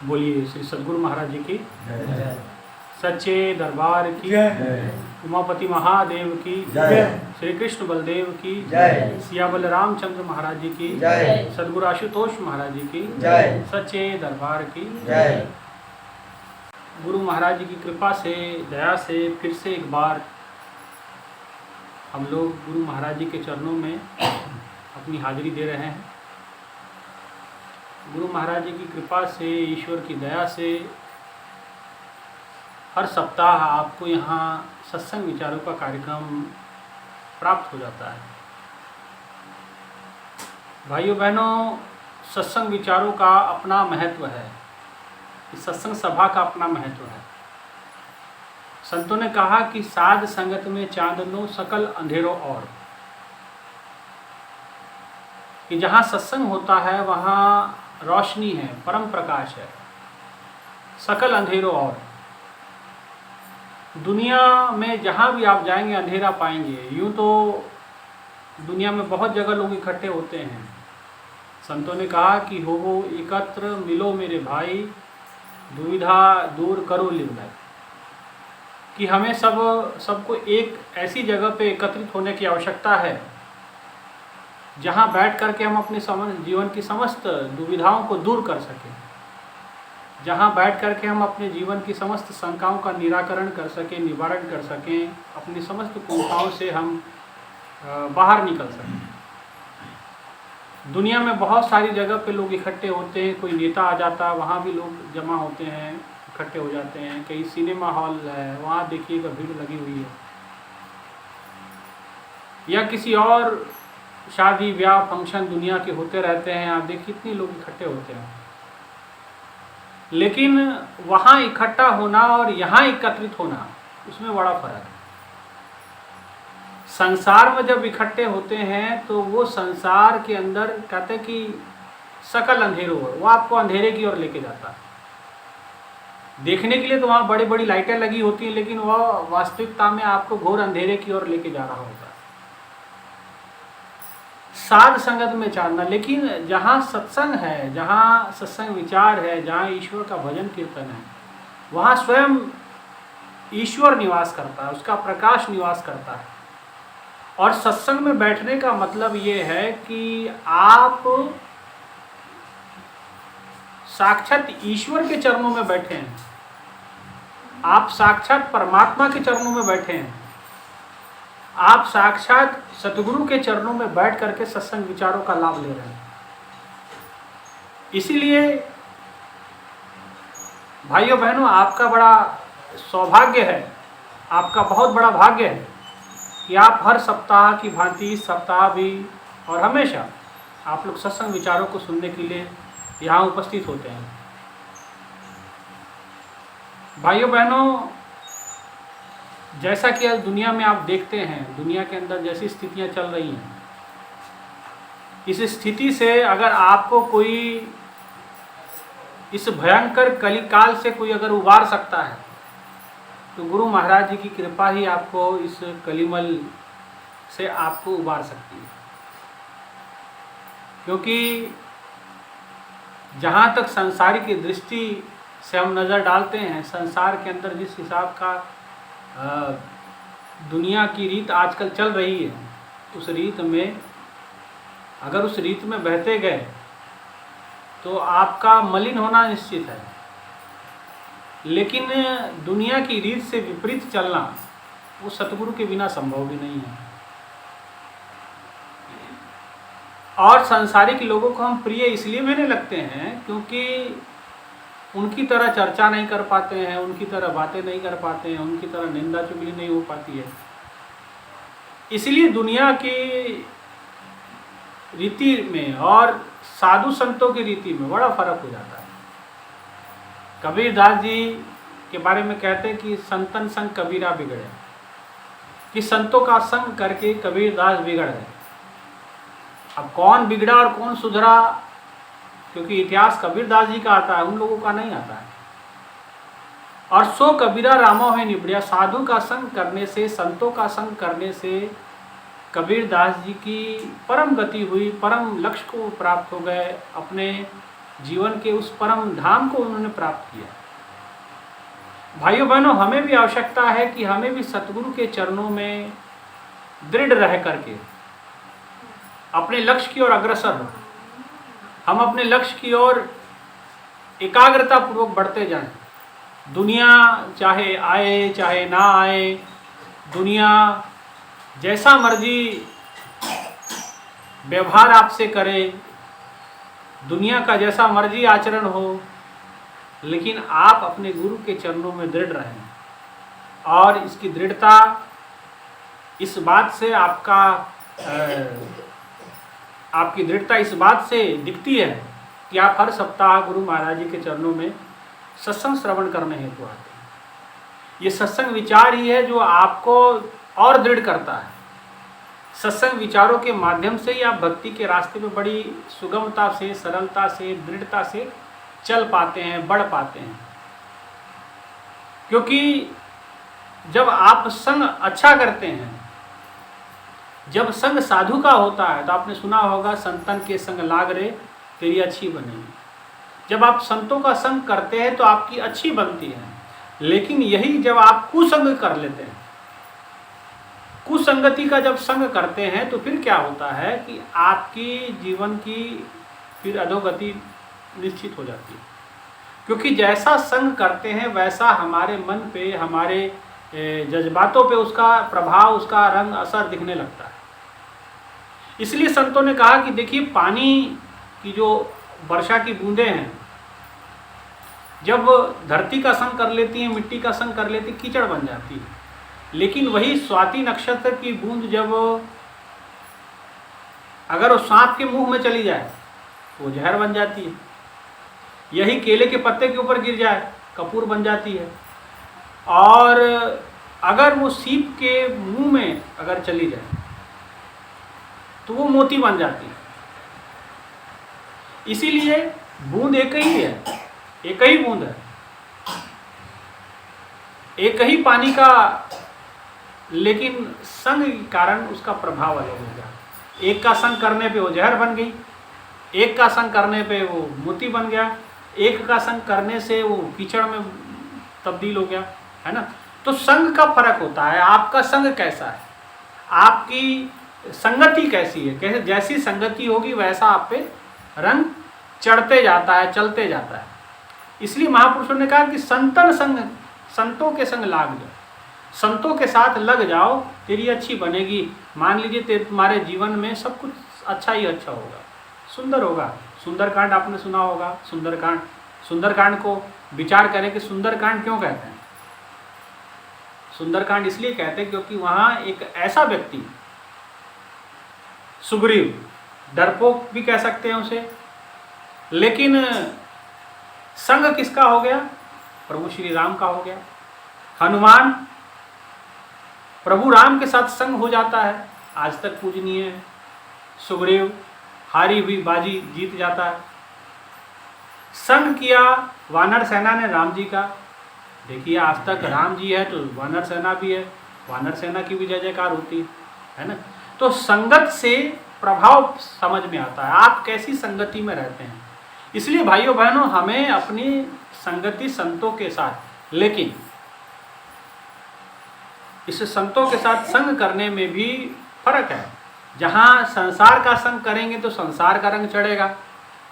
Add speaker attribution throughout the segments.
Speaker 1: बोलिए श्री सद्गुरु महाराज जी की
Speaker 2: जय।
Speaker 1: सच्चे दरबार की
Speaker 2: जय।
Speaker 1: उमापति महादेव की
Speaker 2: जय।
Speaker 1: श्री कृष्ण बलदेव की
Speaker 2: जय।
Speaker 1: सिया बलरामचंद्र महाराज जी की
Speaker 2: जय।
Speaker 1: सद्गुरु आशुतोष महाराज जी की
Speaker 2: जय।
Speaker 1: सच्चे दरबार की
Speaker 2: जय।
Speaker 1: गुरु महाराज जी की कृपा से दया से फिर से एक बार हम लोग गुरु महाराज जी के चरणों में अपनी हाजिरी दे रहे हैं। गुरु महाराज जी की कृपा से, ईश्वर की दया से हर सप्ताह आपको यहाँ सत्संग विचारों का कार्यक्रम प्राप्त हो जाता है। भाइयों बहनों, सत्संग विचारों का अपना महत्व है, इस सत्संग सभा का अपना महत्व है। संतों ने कहा कि साध संगत में चांदनो सकल अंधेरों और, कि जहाँ सत्संग होता है वहाँ रोशनी है, परम प्रकाश है, सकल अंधेरों और। दुनिया में जहाँ भी आप जाएंगे अंधेरा पाएंगे। यूँ तो दुनिया में बहुत जगह लोग इकट्ठे होते हैं। संतों ने कहा कि हो एकत्र मिलो मेरे भाई, दुविधा दूर करो लिवलाई, कि हमें सबको एक ऐसी जगह पे एकत्रित होने की आवश्यकता है जहाँ बैठ करके हम अपने जीवन की समस्त दुविधाओं को दूर कर सकें, जहाँ बैठ करके हम अपने जीवन की समस्त शंकाओं का निराकरण कर सकें, निवारण कर सकें, अपनी समस्त कुंठाओं से हम बाहर निकल सकें। दुनिया में बहुत सारी जगह पे लोग इकट्ठे होते हैं। कोई नेता आ जाता है, वहाँ भी लोग जमा होते हैं, इकट्ठे हो जाते हैं। कई सिनेमा हॉल है, वहाँ देखिएगा भीड़ लगी हुई है। या किसी और शादी ब्याह फंक्शन दुनिया के होते रहते हैं, आप देखिए कितने लोग इकट्ठे होते हैं। लेकिन वहाँ इकट्ठा होना और यहाँ एकत्रित होना, उसमें बड़ा फर्क है। संसार में जब इकट्ठे होते हैं तो वो संसार के अंदर कहते हैं कि सकल अंधेरों, वो आपको अंधेरे की ओर लेके जाता है। देखने के लिए तो वहाँ बड़ी बड़ी लाइटें लगी होती हैं, लेकिन वह वास्तविकता में आपको घोर अंधेरे की ओर लेके जा रहा होता है। साध संगत में चांदना। लेकिन जहाँ सत्संग है, जहाँ सत्संग विचार है, जहाँ ईश्वर का भजन कीर्तन है, वहाँ स्वयं ईश्वर निवास करता है, उसका प्रकाश निवास करता है। और सत्संग में बैठने का मतलब ये है कि आप साक्षात ईश्वर के चरणों में बैठे हैं, आप साक्षात परमात्मा के चरणों में बैठे हैं, आप साक्षात सतगुरु के चरणों में बैठ करके सत्संग विचारों का लाभ ले रहे हैं। इसीलिए भाइयों बहनों, आपका बड़ा सौभाग्य है, आपका बहुत बड़ा भाग्य है कि आप हर सप्ताह की भांति इस सप्ताह भी और हमेशा आप लोग सत्संग विचारों को सुनने के लिए यहाँ उपस्थित होते हैं। भाइयों बहनों, जैसा कि आज दुनिया में आप देखते हैं, दुनिया के अंदर जैसी स्थितियां चल रही हैं, इस स्थिति से अगर आपको कोई इस भयंकर कलिकाल से कोई अगर उबार सकता है तो गुरु महाराज जी की कृपा ही आपको इस कलिमल से आपको उबार सकती है। क्योंकि जहाँ तक संसारी की दृष्टि से हम नज़र डालते हैं, संसार के अंदर जिस हिसाब का दुनिया की रीत आजकल चल रही है, उस रीत में अगर उस रीत में बहते गए तो आपका मलिन होना निश्चित है। लेकिन दुनिया की रीत से विपरीत चलना वो सतगुरु के बिना संभव भी नहीं है। और सांसारिक लोगों को हम प्रिय इसलिए भी नहीं लगते हैं क्योंकि उनकी तरह चर्चा नहीं कर पाते हैं, उनकी तरह बातें नहीं कर पाते हैं, उनकी तरह निंदा चुगली नहीं हो पाती है। इसलिए दुनिया की रीति में और साधु संतों की रीति में बड़ा फर्क हो जाता है। कबीरदास जी के बारे में कहते हैं कि संतन संग कबीरा बिगड़े, कि संतों का संग करके कबीरदास बिगड़ गए। अब कौन बिगड़ा और कौन सुधरा, क्योंकि इतिहास कबीरदास जी का आता है, उन लोगों का नहीं आता है। और सो कबीरा रामो है निबड़िया, साधु का संग करने से, संतों का संग करने से कबीरदास जी की परम गति हुई, परम लक्ष्य को प्राप्त हो गए, अपने जीवन के उस परम धाम को उन्होंने प्राप्त किया। भाइयों बहनों, हमें भी आवश्यकता है कि हमें भी सतगुरु के चरणों में दृढ़ रह करके अपने लक्ष्य की ओर अग्रसर हो। हम अपने लक्ष्य की ओर एकाग्रता पूर्वक बढ़ते जाएं। दुनिया चाहे आए चाहे ना आए, दुनिया जैसा मर्जी व्यवहार आपसे करे, दुनिया का जैसा मर्जी आचरण हो, लेकिन आप अपने गुरु के चरणों में दृढ़ रहें। और इसकी दृढ़ता इस बात से आपकी दृढ़ता इस बात से दिखती है कि आप हर सप्ताह गुरु महाराज जी के चरणों में सत्संग श्रवण करने हेतु आते हैं। ये सत्संग विचार ही है जो आपको और दृढ़ करता है। सत्संग विचारों के माध्यम से ही आप भक्ति के रास्ते में बड़ी सुगमता से, सरलता से, दृढ़ता से चल पाते हैं, बढ़ पाते हैं। क्योंकि जब आप संग अच्छा करते हैं, जब संग साधु का होता है, तो आपने सुना होगा संतन के संग लाग रे तेरी अच्छी बनेगी। जब आप संतों का संग करते हैं तो आपकी अच्छी बनती है। लेकिन यही जब आप कुसंग कर लेते हैं, कुसंगति का जब संग करते हैं, तो फिर क्या होता है कि आपकी जीवन की फिर अधोगति निश्चित हो जाती है। क्योंकि जैसा संग करते हैं वैसा हमारे मन पे, हमारे जज्बातों पे उसका प्रभाव, उसका रंग, असर दिखने लगता है। इसलिए संतों ने कहा कि देखिए, पानी की जो वर्षा की बूंदें हैं, जब धरती का संग कर लेती हैं, मिट्टी का संग कर लेती, कीचड़ बन जाती है। लेकिन वही स्वाति नक्षत्र की बूंद जब अगर वो सांप के मुंह में चली जाए तो वो जहर बन जाती है। यही केले के पत्ते के ऊपर गिर जाए, कपूर बन जाती है। और अगर वो सीप के मुंह में अगर चली जाए तो वो मोती बन जाती है। इसीलिए बूंद एक ही है, एक ही बूंद है, एक ही पानी का, लेकिन संग के कारण उसका प्रभाव अलग हो गया। एक का संग करने पे वो जहर बन गई, एक का संग करने पे वो मोती बन गया, एक का संग करने से वो कीचड़ में तब्दील हो गया, है ना। तो संग का फर्क होता है। आपका संग कैसा है, आपकी संगति कैसी है, कैसे जैसी संगति होगी वैसा आप पे रंग चढ़ते जाता है, चलते जाता है। इसलिए महापुरुषों ने कहा कि संतन संग, संतों के संग लाग जाओ, संतों के साथ लग जाओ, तेरी अच्छी बनेगी। मान लीजिए तुम्हारे जीवन में सब कुछ अच्छा ही अच्छा होगा, सुंदर होगा। सुंदरकांड आपने सुना होगा। सुंदरकांड को विचार करें कि सुंदरकांड क्यों कहते हैं। सुंदरकांड इसलिए कहते हैं क्योंकि वहाँ एक ऐसा व्यक्ति, सुग्रीव, डरपोक भी कह सकते हैं उसे, लेकिन संग किसका हो गया, प्रभु श्री राम का हो गया। हनुमान प्रभु राम के साथ संग हो जाता है, आज तक पूजनीय है। सुग्रीव हारी हुई बाजी जीत जाता है। संग किया वानर सेना ने राम जी का, देखिए आज तक राम जी है तो वानर सेना भी है, वानर सेना की भी जय जयकार होती है ना। तो संगत से प्रभाव समझ में आता है, आप कैसी संगति में रहते हैं। इसलिए भाइयों बहनों, हमें अपनी संगति संतों के साथ, लेकिन इस संतों के साथ संग करने में भी फर्क है। जहाँ संसार का संग करेंगे तो संसार का रंग चढ़ेगा,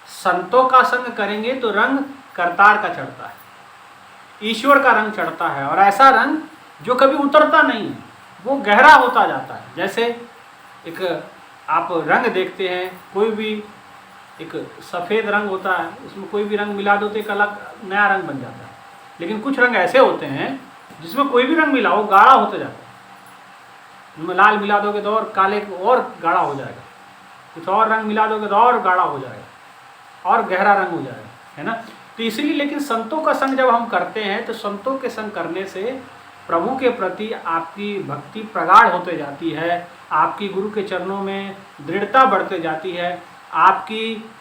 Speaker 1: संतों का संग करेंगे तो रंग करतार का चढ़ता है, ईश्वर का रंग चढ़ता है। और ऐसा रंग जो कभी उतरता नहीं है, वो गहरा होता जाता है। जैसे एक आप रंग देखते हैं, कोई भी एक सफ़ेद रंग होता है, उसमें कोई भी रंग मिला दो तो एक अलग नया रंग बन जाता है। लेकिन कुछ रंग ऐसे होते हैं जिसमें कोई भी रंग मिलाओ गाढ़ा होता जाता है। उनमें लाल मिला दोगे तो और काले और गाढ़ा हो जाएगा, कुछ और रंग मिला दोगे तो और गाढ़ा हो जाएगा और गहरा रंग हो जाएगा, है ना। तो इसीलिए लेकिन संतों का संग जब हम करते हैं तो संतों के संग करने से प्रभु के प्रति आपकी भक्ति प्रगाढ़ होते जाती है, आपकी गुरु के चरणों में दृढ़ता बढ़ते जाती है, आपकी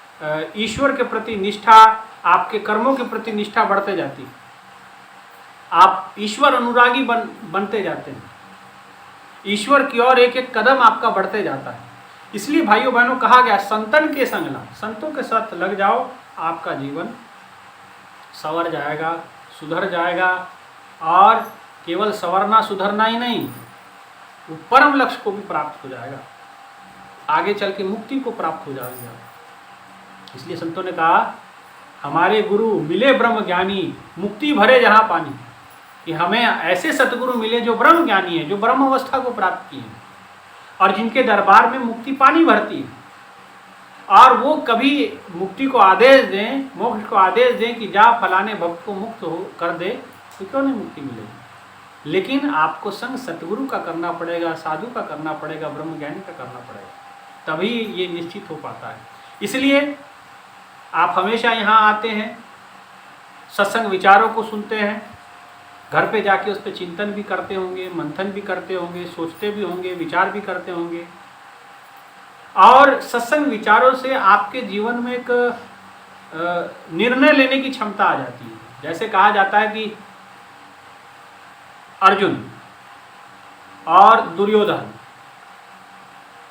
Speaker 1: ईश्वर के प्रति निष्ठा, आपके कर्मों के प्रति निष्ठा बढ़ते जाती है, आप ईश्वर अनुरागी बनते जाते हैं, ईश्वर की ओर एक एक कदम आपका बढ़ते जाता है। इसलिए भाइयों बहनों कहा गया संतन के संग ला, संतों के साथ लग जाओ, आपका जीवन संवर जाएगा, सुधर जाएगा। और केवल संवरना सुधरना ही नहीं, वो परम लक्ष्य को भी प्राप्त हो जाएगा, आगे चल के मुक्ति को प्राप्त हो जाएगा। इसलिए संतों ने कहा, हमारे गुरु मिले ब्रह्म ज्ञानी, मुक्ति भरे जहाँ पानी, कि हमें ऐसे सतगुरु मिले जो ब्रह्म ज्ञानी है, जो ब्रह्म अवस्था को प्राप्त किए और जिनके दरबार में मुक्ति पानी भरती है, और वो कभी मुक्ति को आदेश दें, मोक्ष को आदेश दें कि जा फलाने भक्त को मुक्त हो कर दे, तो क्यों नहीं मुक्ति मिलेगी। लेकिन आपको संग सतगुरु का करना पड़ेगा, साधु का करना पड़ेगा, ब्रह्म ज्ञानी का करना पड़ेगा, तभी ये निश्चित हो पाता है। इसलिए आप हमेशा यहाँ आते हैं, सत्संग विचारों को सुनते हैं, घर पे जाके उस पर चिंतन भी करते होंगे, मंथन भी करते होंगे, सोचते भी होंगे, विचार भी करते होंगे। और सत्संग विचारों से आपके जीवन में एक निर्णय लेने की क्षमता आ जाती है। जैसे कहा जाता है कि अर्जुन और दुर्योधन,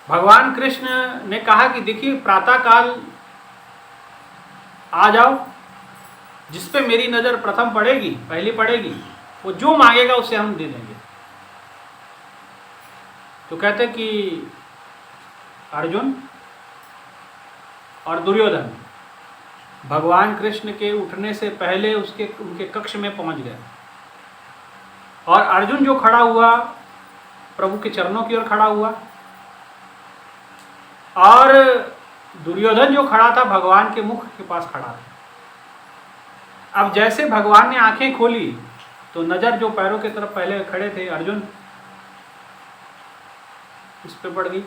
Speaker 1: भगवान कृष्ण ने कहा कि देखिए प्रातः काल आ जाओ, जिस पे मेरी नज़र प्रथम पड़ेगी, पहली पड़ेगी, वो जो मांगेगा उसे हम दे देंगे। तो कहते कि अर्जुन और दुर्योधन भगवान कृष्ण के उठने से पहले उनके कक्ष में पहुंच गए, और अर्जुन जो खड़ा हुआ प्रभु के चरणों की ओर खड़ा हुआ, और दुर्योधन जो खड़ा था भगवान के मुख के पास खड़ा था। अब जैसे भगवान ने आंखें खोली तो नजर जो पैरों की तरफ पहले खड़े थे अर्जुन, उस पर पड़ गई।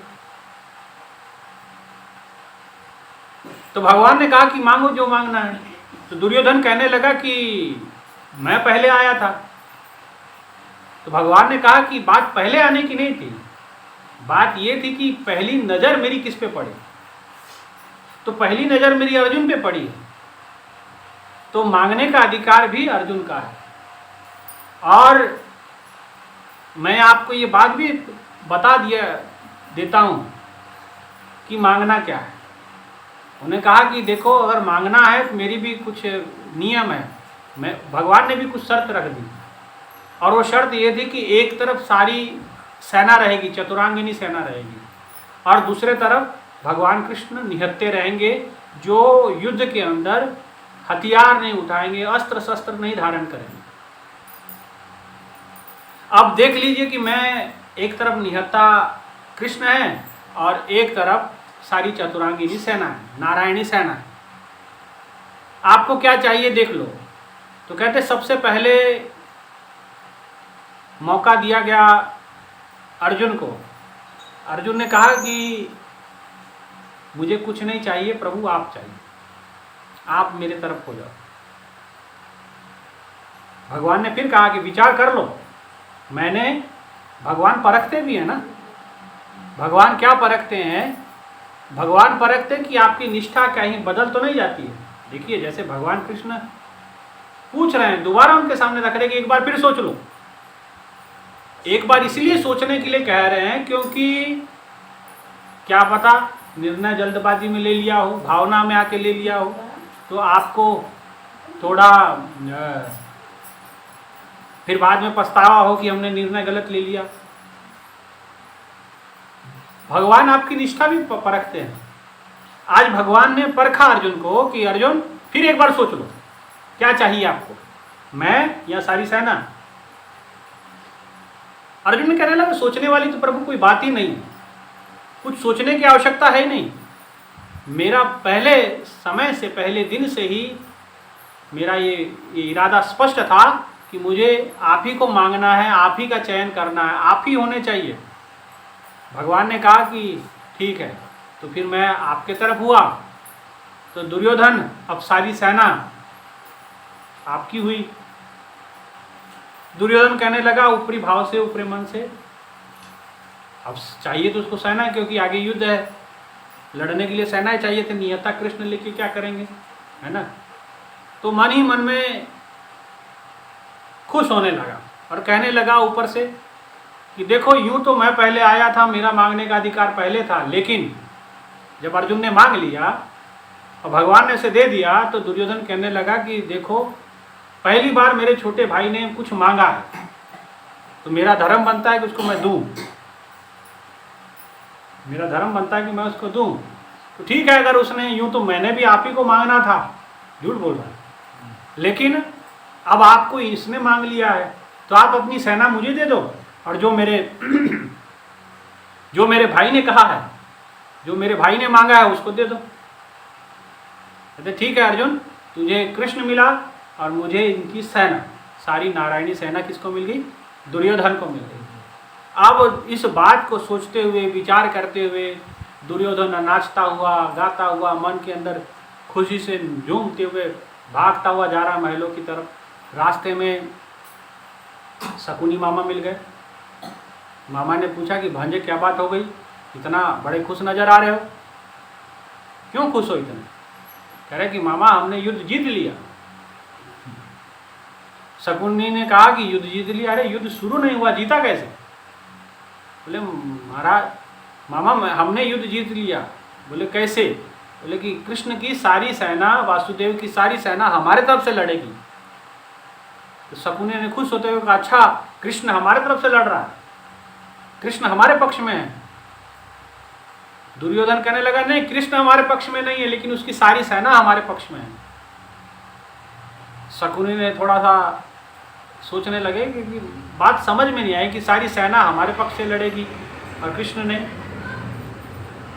Speaker 1: तो भगवान ने कहा कि मांगो जो मांगना है। तो दुर्योधन कहने लगा कि मैं पहले आया था। तो भगवान ने कहा कि बात पहले आने की नहीं थी, बात यह थी कि पहली नजर मेरी किस पे पड़ी। तो पहली नजर मेरी अर्जुन पे पड़ी है, तो मांगने का अधिकार भी अर्जुन का है। और मैं आपको ये बात भी बता देता हूं कि मांगना क्या है। उन्हें कहा कि देखो अगर मांगना है तो मेरी भी कुछ नियम है, मैं भगवान ने भी कुछ शर्त रख दी, और वो शर्त ये थी कि एक तरफ सारी सेना रहेगी, चतुरांगिनी सेना रहेगी, और दूसरे तरफ भगवान कृष्ण निहत्ते रहेंगे, जो युद्ध के अंदर हथियार नहीं उठाएंगे, अस्त्र शस्त्र नहीं धारण करेंगे। अब देख लीजिए कि मैं एक तरफ निहत्ता कृष्ण है और एक तरफ सारी चतुरांगिनी सेना है, नारायणी सेना है, आपको क्या चाहिए देख लो। तो कहते सबसे पहले मौका दिया गया अर्जुन को। अर्जुन ने कहा कि मुझे कुछ नहीं चाहिए प्रभु, आप चाहिए, आप मेरे तरफ हो जाओ। भगवान ने फिर कहा कि विचार कर लो। भगवान परखते भी है ना। भगवान क्या परखते हैं? भगवान परखते हैं कि आपकी निष्ठा कहीं बदल तो नहीं जाती है। देखिए जैसे भगवान कृष्ण पूछ रहे हैं, दोबारा उनके सामने रख रहे कि एक बार फिर सोच लो। एक बार इसीलिए सोचने के लिए कह रहे हैं क्योंकि क्या पता निर्णय जल्दबाजी में ले लिया हो, भावना में आके ले लिया हो, तो आपको थोड़ा फिर बाद में पछतावा हो कि हमने निर्णय गलत ले लिया। भगवान आपकी निष्ठा भी परखते हैं। आज भगवान ने परखा अर्जुन को कि अर्जुन फिर एक बार सोच लो, क्या चाहिए आपको, मैं या सारी सेना? अर्जुन ने कहने लगा सोचने वाली तो प्रभु कोई बात ही नहीं है, कुछ सोचने की आवश्यकता है ही नहीं। मेरा पहले समय से, पहले दिन से ही मेरा ये इरादा स्पष्ट था कि मुझे आप ही को मांगना है, आप ही का चयन करना है, आप ही होने चाहिए। भगवान ने कहा कि ठीक है, तो फिर मैं आपके तरफ हुआ। तो दुर्योधन, अब सारी सेना आपकी हुई। दुर्योधन कहने लगा ऊपरी भाव से, ऊपरी मन से, अब चाहिए तो उसको सेना, क्योंकि आगे युद्ध है, लड़ने के लिए सेना ही चाहिए थे, नियता कृष्ण लेके क्या करेंगे, है ना। तो मन ही मन में खुश होने लगा और कहने लगा ऊपर से कि देखो यूं तो मैं पहले आया था, मेरा मांगने का अधिकार पहले था, लेकिन जब अर्जुन ने मांग लिया और भगवान ने उसे दे दिया तो दुर्योधन कहने लगा कि देखो, पहली बार मेरे छोटे भाई ने कुछ मांगा है, तो मेरा धर्म बनता है कि उसको मैं दूं, मेरा धर्म बनता है कि मैं उसको दूं। तो ठीक है, अगर उसने यूं, तो मैंने भी आप ही को मांगना था, झूठ बोल रहा है, लेकिन अब आपको इसने मांग लिया है तो आप अपनी सेना मुझे दे दो, और जो मेरे भाई ने कहा है, जो मेरे भाई ने मांगा है उसको दे दो। कहते ठीक है अर्जुन, तुझे कृष्ण मिला और मुझे इनकी सेना, सारी नारायणी सेना किसको मिल गई? दुर्योधन को मिल गई। अब इस बात को सोचते हुए, विचार करते हुए दुर्योधन नाचता हुआ, गाता हुआ, मन के अंदर खुशी से झूमते हुए भागता हुआ जा रहा महलों की तरफ। रास्ते में शकुनी मामा मिल गए। मामा ने पूछा कि भांजे क्या बात हो गई, इतना बड़े खुश नजर आ रहे हो, क्यों खुश हो इतने? कह रहे कि मामा हमने युद्ध जीत लिया। शकुनी ने कहा कि युद्ध जीत लिया? अरे युद्ध शुरू नहीं हुआ, जीता कैसे? बोले महाराज मामा हमने युद्ध जीत लिया। बोले कैसे? बोले कि कृष्ण की सारी सेना, वासुदेव की सारी सेना हमारे तरफ से लड़ेगी। तो शकुनी ने खुश होते हुए कहा अच्छा, कृष्ण हमारे तरफ से लड़ रहा है, कृष्ण हमारे पक्ष में है। दुर्योधन कहने लगा नहीं, कृष्ण हमारे पक्ष में नहीं है, लेकिन उसकी सारी सेना हमारे पक्ष में है। शकुनी ने थोड़ा सा सोचने लगे कि बात समझ में नहीं आई कि सारी सेना हमारे पक्ष से लड़ेगी और कृष्ण ने।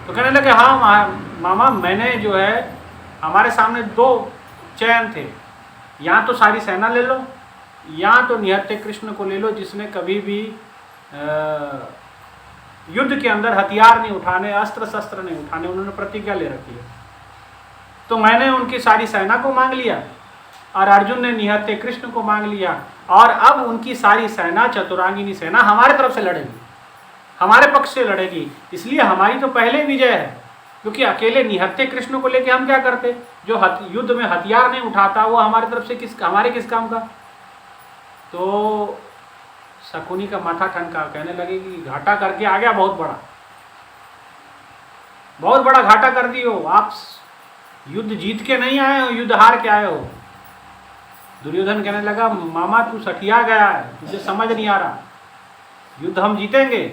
Speaker 1: तो कहने लगे हाँ मामा, मैंने जो है, हमारे सामने दो चयन थे, या तो सारी सेना ले लो, या तो निहत्थे कृष्ण को ले लो, जिसने कभी भी युद्ध के अंदर हथियार नहीं उठाने, अस्त्र शस्त्र नहीं उठाने, उन्होंने प्रतिज्ञा ले रखी है। तो मैंने उनकी सारी सेना को मांग लिया और अर्जुन ने निहत्थे कृष्ण को मांग लिया, और अब उनकी सारी सेना, चतुरांगिनी सेना हमारे तरफ से लड़ेगी, हमारे पक्ष से लड़ेगी। इसलिए हमारी तो पहले विजय है, क्योंकि अकेले निहत्थे कृष्ण को लेके हम क्या करते? जो युद्ध में हथियार नहीं उठाता वो हमारी तरफ से हमारे किस काम का? तो शकुनी का माथा ठनका, कहने लगे कि घाटा करके आ गया, बहुत बड़ा घाटा कर दी हो आप, युद्ध जीत के नहीं आए हो, युद्ध हार के आए हो। दुर्योधन कहने लगा मामा तू सठिया गया है, तुझे समझ नहीं आ रहा, युद्ध हम जीतेंगे।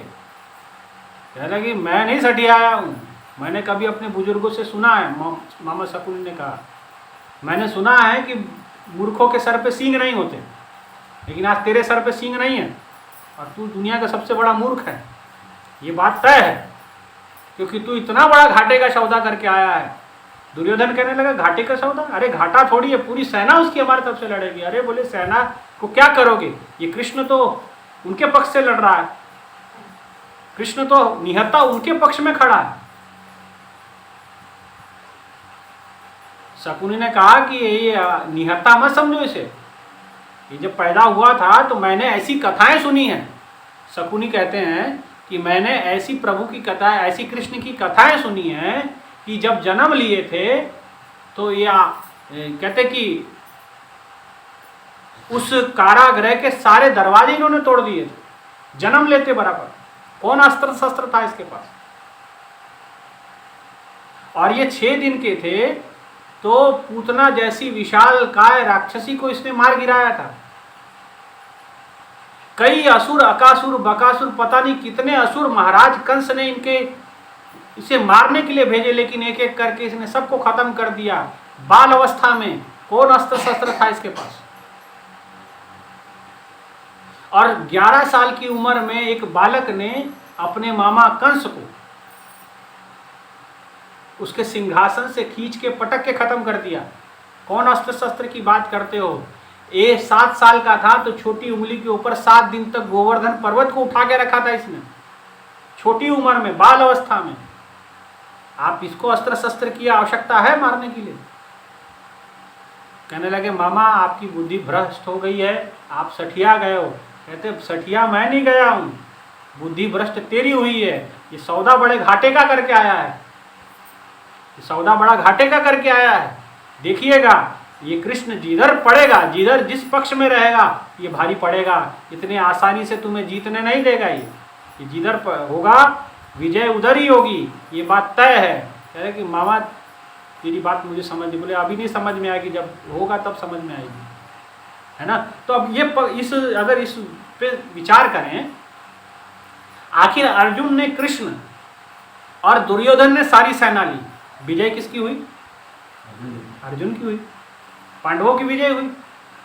Speaker 1: कहने लगी मैं नहीं सठिया आया हूँ, मैंने कभी अपने बुजुर्गों से सुना है, मामा शकुनी ने कहा, मैंने सुना है कि मूर्खों के सर पे सींग नहीं होते, लेकिन आज तेरे सर पे सींग नहीं है और तू दुनिया का सबसे बड़ा मूर्ख है, ये बात तय है, क्योंकि तू इतना बड़ा घाटे का सौदा करके आया है। दुर्योधन कहने लगा घाटे का सौदा? अरे घाटा थोड़ी है, पूरी सेना उसकी हमारी तरफ से लड़ेगी। अरे बोले सेना को क्या करोगे, ये कृष्ण तो उनके पक्ष से लड़ रहा है, कृष्ण तो निहत्था उनके पक्ष में खड़ा है। शकुनी ने कहा कि ये निहत्था मत समझो इसे, ये जब पैदा हुआ था तो मैंने ऐसी कथाएं सुनी हैं। शकुनी कहते हैं कि मैंने ऐसी प्रभु की कथाएं, ऐसी कृष्ण की कथाएं सुनी हैं कि जब जन्म लिए थे तो ये कहते कि उस कारागृह के सारे दरवाजे इन्होंने तोड़ दिए थे, जन्म लेते बराबर। कौन अस्त्र शस्त्र था इसके पास? और ये 6 दिन के थे तो पूतना जैसी विशाल काय राक्षसी को इसने मार गिराया था। कई असुर, अकासुर, बकासुर, पता नहीं कितने असुर महाराज कंस ने इसे मारने के लिए भेजे, लेकिन एक एक करके इसने सबको खत्म कर दिया। बाल अवस्था में कौन अस्त्र शस्त्र था इसके पास? और 11 साल की उम्र में एक बालक ने अपने मामा कंस को उसके सिंहासन से खींच के पटक के खत्म कर दिया। कौन अस्त्र शस्त्र की बात करते हो? 7 साल का था तो छोटी उंगली के ऊपर 7 दिन तक गोवर्धन पर्वत को उठा के रखा था इसने, छोटी उम्र में, बाल अवस्था में। आप इसको अस्त्र शस्त्र की आवश्यकता है मारने के लिए? कहने लगे मामा आपकी बुद्धि भ्रष्ट हो गई है, आप सठिया गए हो। कहते सठिया मैं नहीं गया हूँ, बुद्धि भ्रष्ट तेरी हुई है। ये सौदा बड़े घाटे का करके आया है, ये सौदा बड़ा घाटे का करके आया है। देखिएगा ये कृष्ण जिधर पड़ेगा, जिधर जिस पक्ष में रहेगा ये भारी पड़ेगा, इतने आसानी से तुम्हें जीतने नहीं देगा। ये जिधर होगा विजय उधर ही होगी, ये बात तय है। कह रहे कि मामा तेरी बात मुझे समझ नहीं। बोले अभी नहीं समझ में आएगी, जब होगा तब समझ में आएगी, है ना। तो अब ये अगर इस पे विचार करें, आखिर अर्जुन ने कृष्ण और दुर्योधन ने सारी सेना ली, विजय किसकी हुई? अर्जुन की हुई। पांडवों की विजय हुई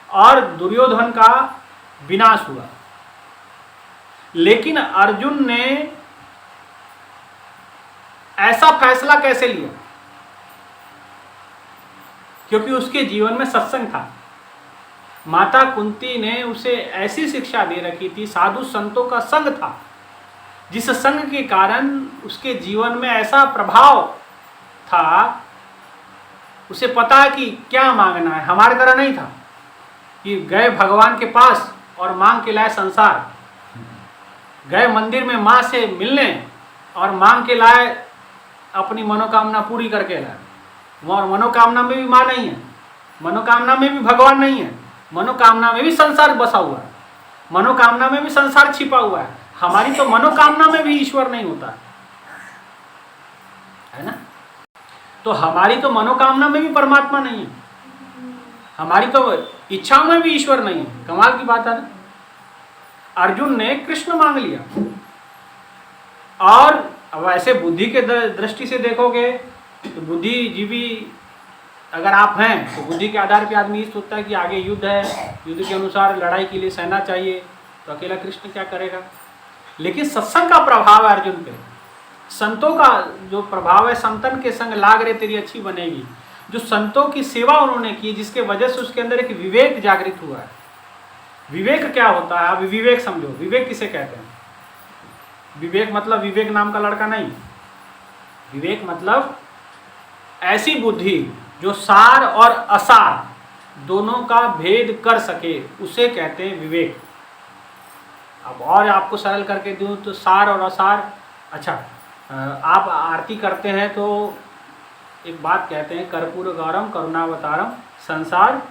Speaker 1: और दुर्योधन का विनाश हुआ। लेकिन अर्जुन ने ऐसा फैसला कैसे लिया? क्योंकि उसके जीवन में सत्संग था। माता कुंती ने उसे ऐसी शिक्षा दे रखी थी, साधु संतों का संग था, जिस संग के कारण उसके जीवन में ऐसा प्रभाव था, उसे पता है कि क्या मांगना है। हमारी तरह नहीं था कि गए भगवान के पास और मांग के लाए संसार, गए मंदिर में माँ से मिलने और मांग के लाए अपनी मनोकामना पूरी करके लाए। और मनोकामना में भी माँ नहीं है, मनोकामना में भी भगवान नहीं है, मनोकामना में भी संसार बसा हुआ है, मनोकामना में भी संसार छिपा हुआ है। हमारी तो मनोकामना में भी ईश्वर नहीं होता है ना। तो हमारी तो मनोकामना में भी परमात्मा नहीं है, हमारी तो इच्छाओं में भी ईश्वर नहीं है। कमाल की बात है ना। अर्जुन ने कृष्ण मांग लिया। और अब ऐसे बुद्धि के दृष्टि से देखोगे तो बुद्धिजीवी अगर आप हैं तो बुद्धि के आधार पे आदमी ये सोचता है कि आगे युद्ध है, युद्ध के अनुसार लड़ाई के लिए सेना चाहिए, तो अकेला कृष्ण क्या करेगा। लेकिन सत्संग का प्रभाव है अर्जुन पे, संतों का जो प्रभाव है, संतन के संग लाग रे तेरी अच्छी बनेगी, जो संतों की सेवा उन्होंने की, जिसके वजह से उसके अंदर एक विवेक जागृत हुआ है। विवेक क्या होता है? अब विवेक समझो, विवेक किसे कहते हैं? विवेक मतलब विवेक नाम का लड़का नहीं। विवेक मतलब ऐसी बुद्धि जो सार और असार दोनों का भेद कर सके, उसे कहते हैं विवेक। अब और आपको सरल करके दूं तो सार और असार, अच्छा आप आरती करते हैं तो एक बात कहते हैं, कर्पूर गौरम करुणावतारम संसार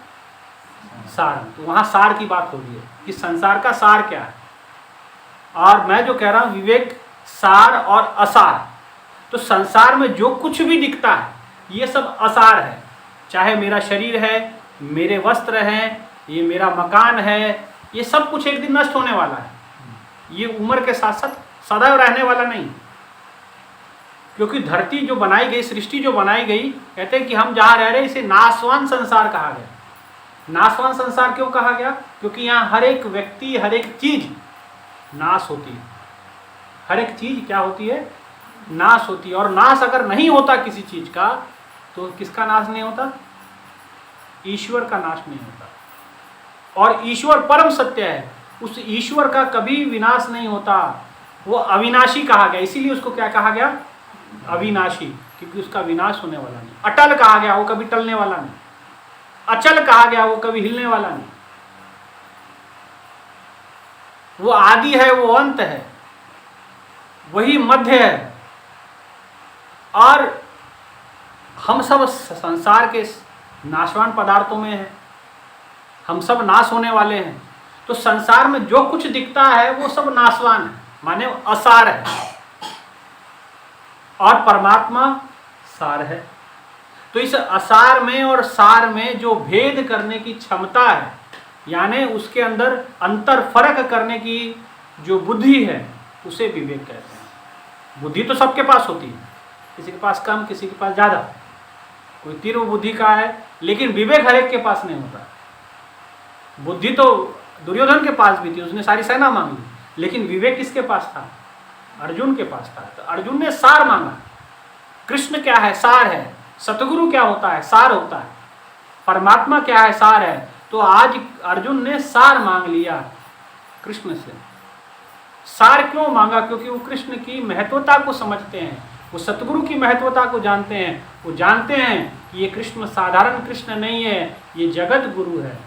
Speaker 1: सारम, तो वहाँ सार की बात हो रही है कि संसार का सार क्या है। और मैं जो कह रहा हूँ विवेक सार और असार, तो संसार में जो कुछ भी दिखता है ये सब असार है। चाहे मेरा शरीर है, मेरे वस्त्र हैं, ये मेरा मकान है, ये सब कुछ एक दिन नष्ट होने वाला है। ये उम्र के साथ साथ सदैव रहने वाला नहीं। क्योंकि धरती जो बनाई गई, सृष्टि जो बनाई गई, कहते हैं कि हम जहाँ रह रहे हैं इसे नाशवान संसार कहा गया। नाशवान संसार क्यों कहा गया? क्योंकि यहाँ हर एक व्यक्ति, हर एक चीज नाश होती है। हर एक चीज क्या होती है? नाश होती है। और नाश अगर नहीं होता किसी चीज का, तो किसका नाश नहीं होता? ईश्वर का नाश नहीं होता। और ईश्वर परम सत्य है, उस ईश्वर का कभी विनाश नहीं होता। वो अविनाशी कहा गया, इसीलिए उसको क्या कहा गया? अविनाशी, क्योंकि उसका विनाश होने वाला नहीं। अटल कहा गया, वो कभी टलने वाला नहीं। अचल कहा गया, वो कभी हिलने वाला नहीं। वो आदि है, वो अंत है, वही मध्य है। और हम सब संसार के नाशवान पदार्थों में हैं, हम सब नाश होने वाले हैं। तो संसार में जो कुछ दिखता है वो सब नाशवान है, माने असार है। और परमात्मा सार है। तो इस असार में और सार में जो भेद करने की क्षमता है, यानी उसके अंदर अंतर फर्क करने की जो बुद्धि है, उसे विवेक कहते हैं। बुद्धि तो सबके पास होती है, किसी के पास कम, किसी के पास ज़्यादा, कोई तीव्र बुद्धि का है, लेकिन विवेक हर एक के पास नहीं होता। बुद्धि तो दुर्योधन के पास भी थी, उसने सारी सेना मांगी, लेकिन विवेक किसके पास था? अर्जुन के पास था। तो अर्जुन ने सार मांगा। कृष्ण क्या है? सार है। सतगुरु क्या होता है? सार होता है। परमात्मा क्या है? सार है। तो आज अर्जुन ने सार मांग लिया कृष्ण से। सार क्यों मांगा? क्योंकि वो कृष्ण की महत्वता को समझते हैं, वो सतगुरु की महत्वता को जानते हैं। वो जानते हैं कि ये कृष्ण साधारण कृष्ण नहीं है, ये जगत गुरु है।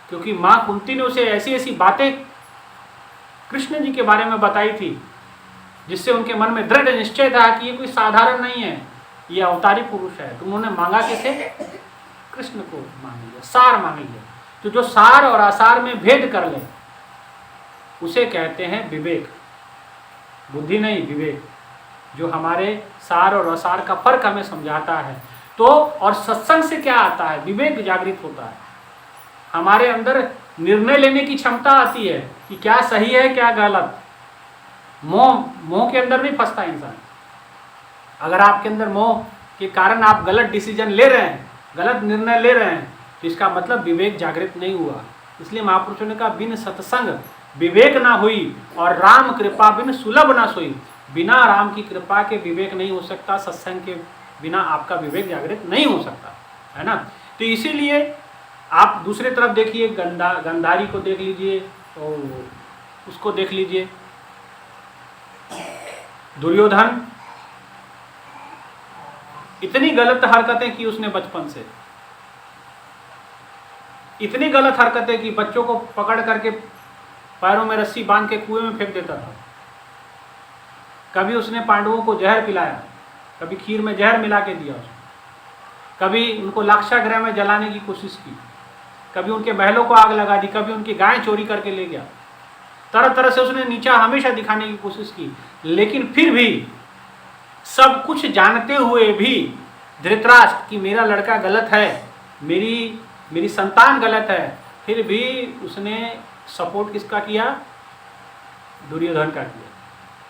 Speaker 1: क्योंकि माँ कुंती ने उसे ऐसी ऐसी बातें कृष्ण जी के बारे में बताई थी, जिससे उनके मन में दृढ़ निश्चय था कि ये कोई साधारण नहीं है, ये अवतारी पुरुष है। तो उन्होंने मांगा किसे? कृष्ण को मांग लिया, सार मांग लिया। तो जो सार और आसार में भेद कर ले, उसे कहते हैं विवेक। बुद्धि नहीं, विवेक। जो हमारे सार और असार का फर्क हमें समझाता है। तो और सत्संग से क्या आता है? विवेक जागृत होता है, हमारे अंदर निर्णय लेने की क्षमता आती है कि क्या सही है क्या गलत। मोह के अंदर नहीं फंसता इंसान। अगर आपके अंदर मोह के कारण आप गलत डिसीजन ले रहे हैं, गलत निर्णय ले रहे हैं, तो इसका मतलब विवेक जागृत नहीं हुआ। इसलिए महापुरुषों ने कहा बिन सत्संग विवेक ना हुई और राम कृपा बिन सुलभ ना सोई। बिना राम की कृपा के विवेक नहीं हो सकता, सत्संग के बिना आपका विवेक जागृत नहीं हो सकता, है ना। तो इसीलिए आप दूसरे तरफ देखिए, गंधारी को देख लीजिए और उसको देख लीजिए, दुर्योधन इतनी गलत हरकतें की उसने बचपन से, इतनी गलत हरकतें की, बच्चों को पकड़ करके पैरों में रस्सी बांध के कुएं में फेंक देता था। कभी उसने पांडवों को जहर पिलाया, कभी खीर में जहर मिला के दिया उसने, कभी उनको लाक्षागृह में जलाने की कोशिश की, कभी उनके महलों को आग लगा दी, कभी उनकी गायें चोरी करके ले गया। तरह तरह से उसने नीचा हमेशा दिखाने की कोशिश की। लेकिन फिर भी सब कुछ जानते हुए भी धृतराष्ट्र कि मेरा लड़का गलत है, मेरी संतान गलत है, फिर भी उसने सपोर्ट किसका किया? दुर्योधन का किया।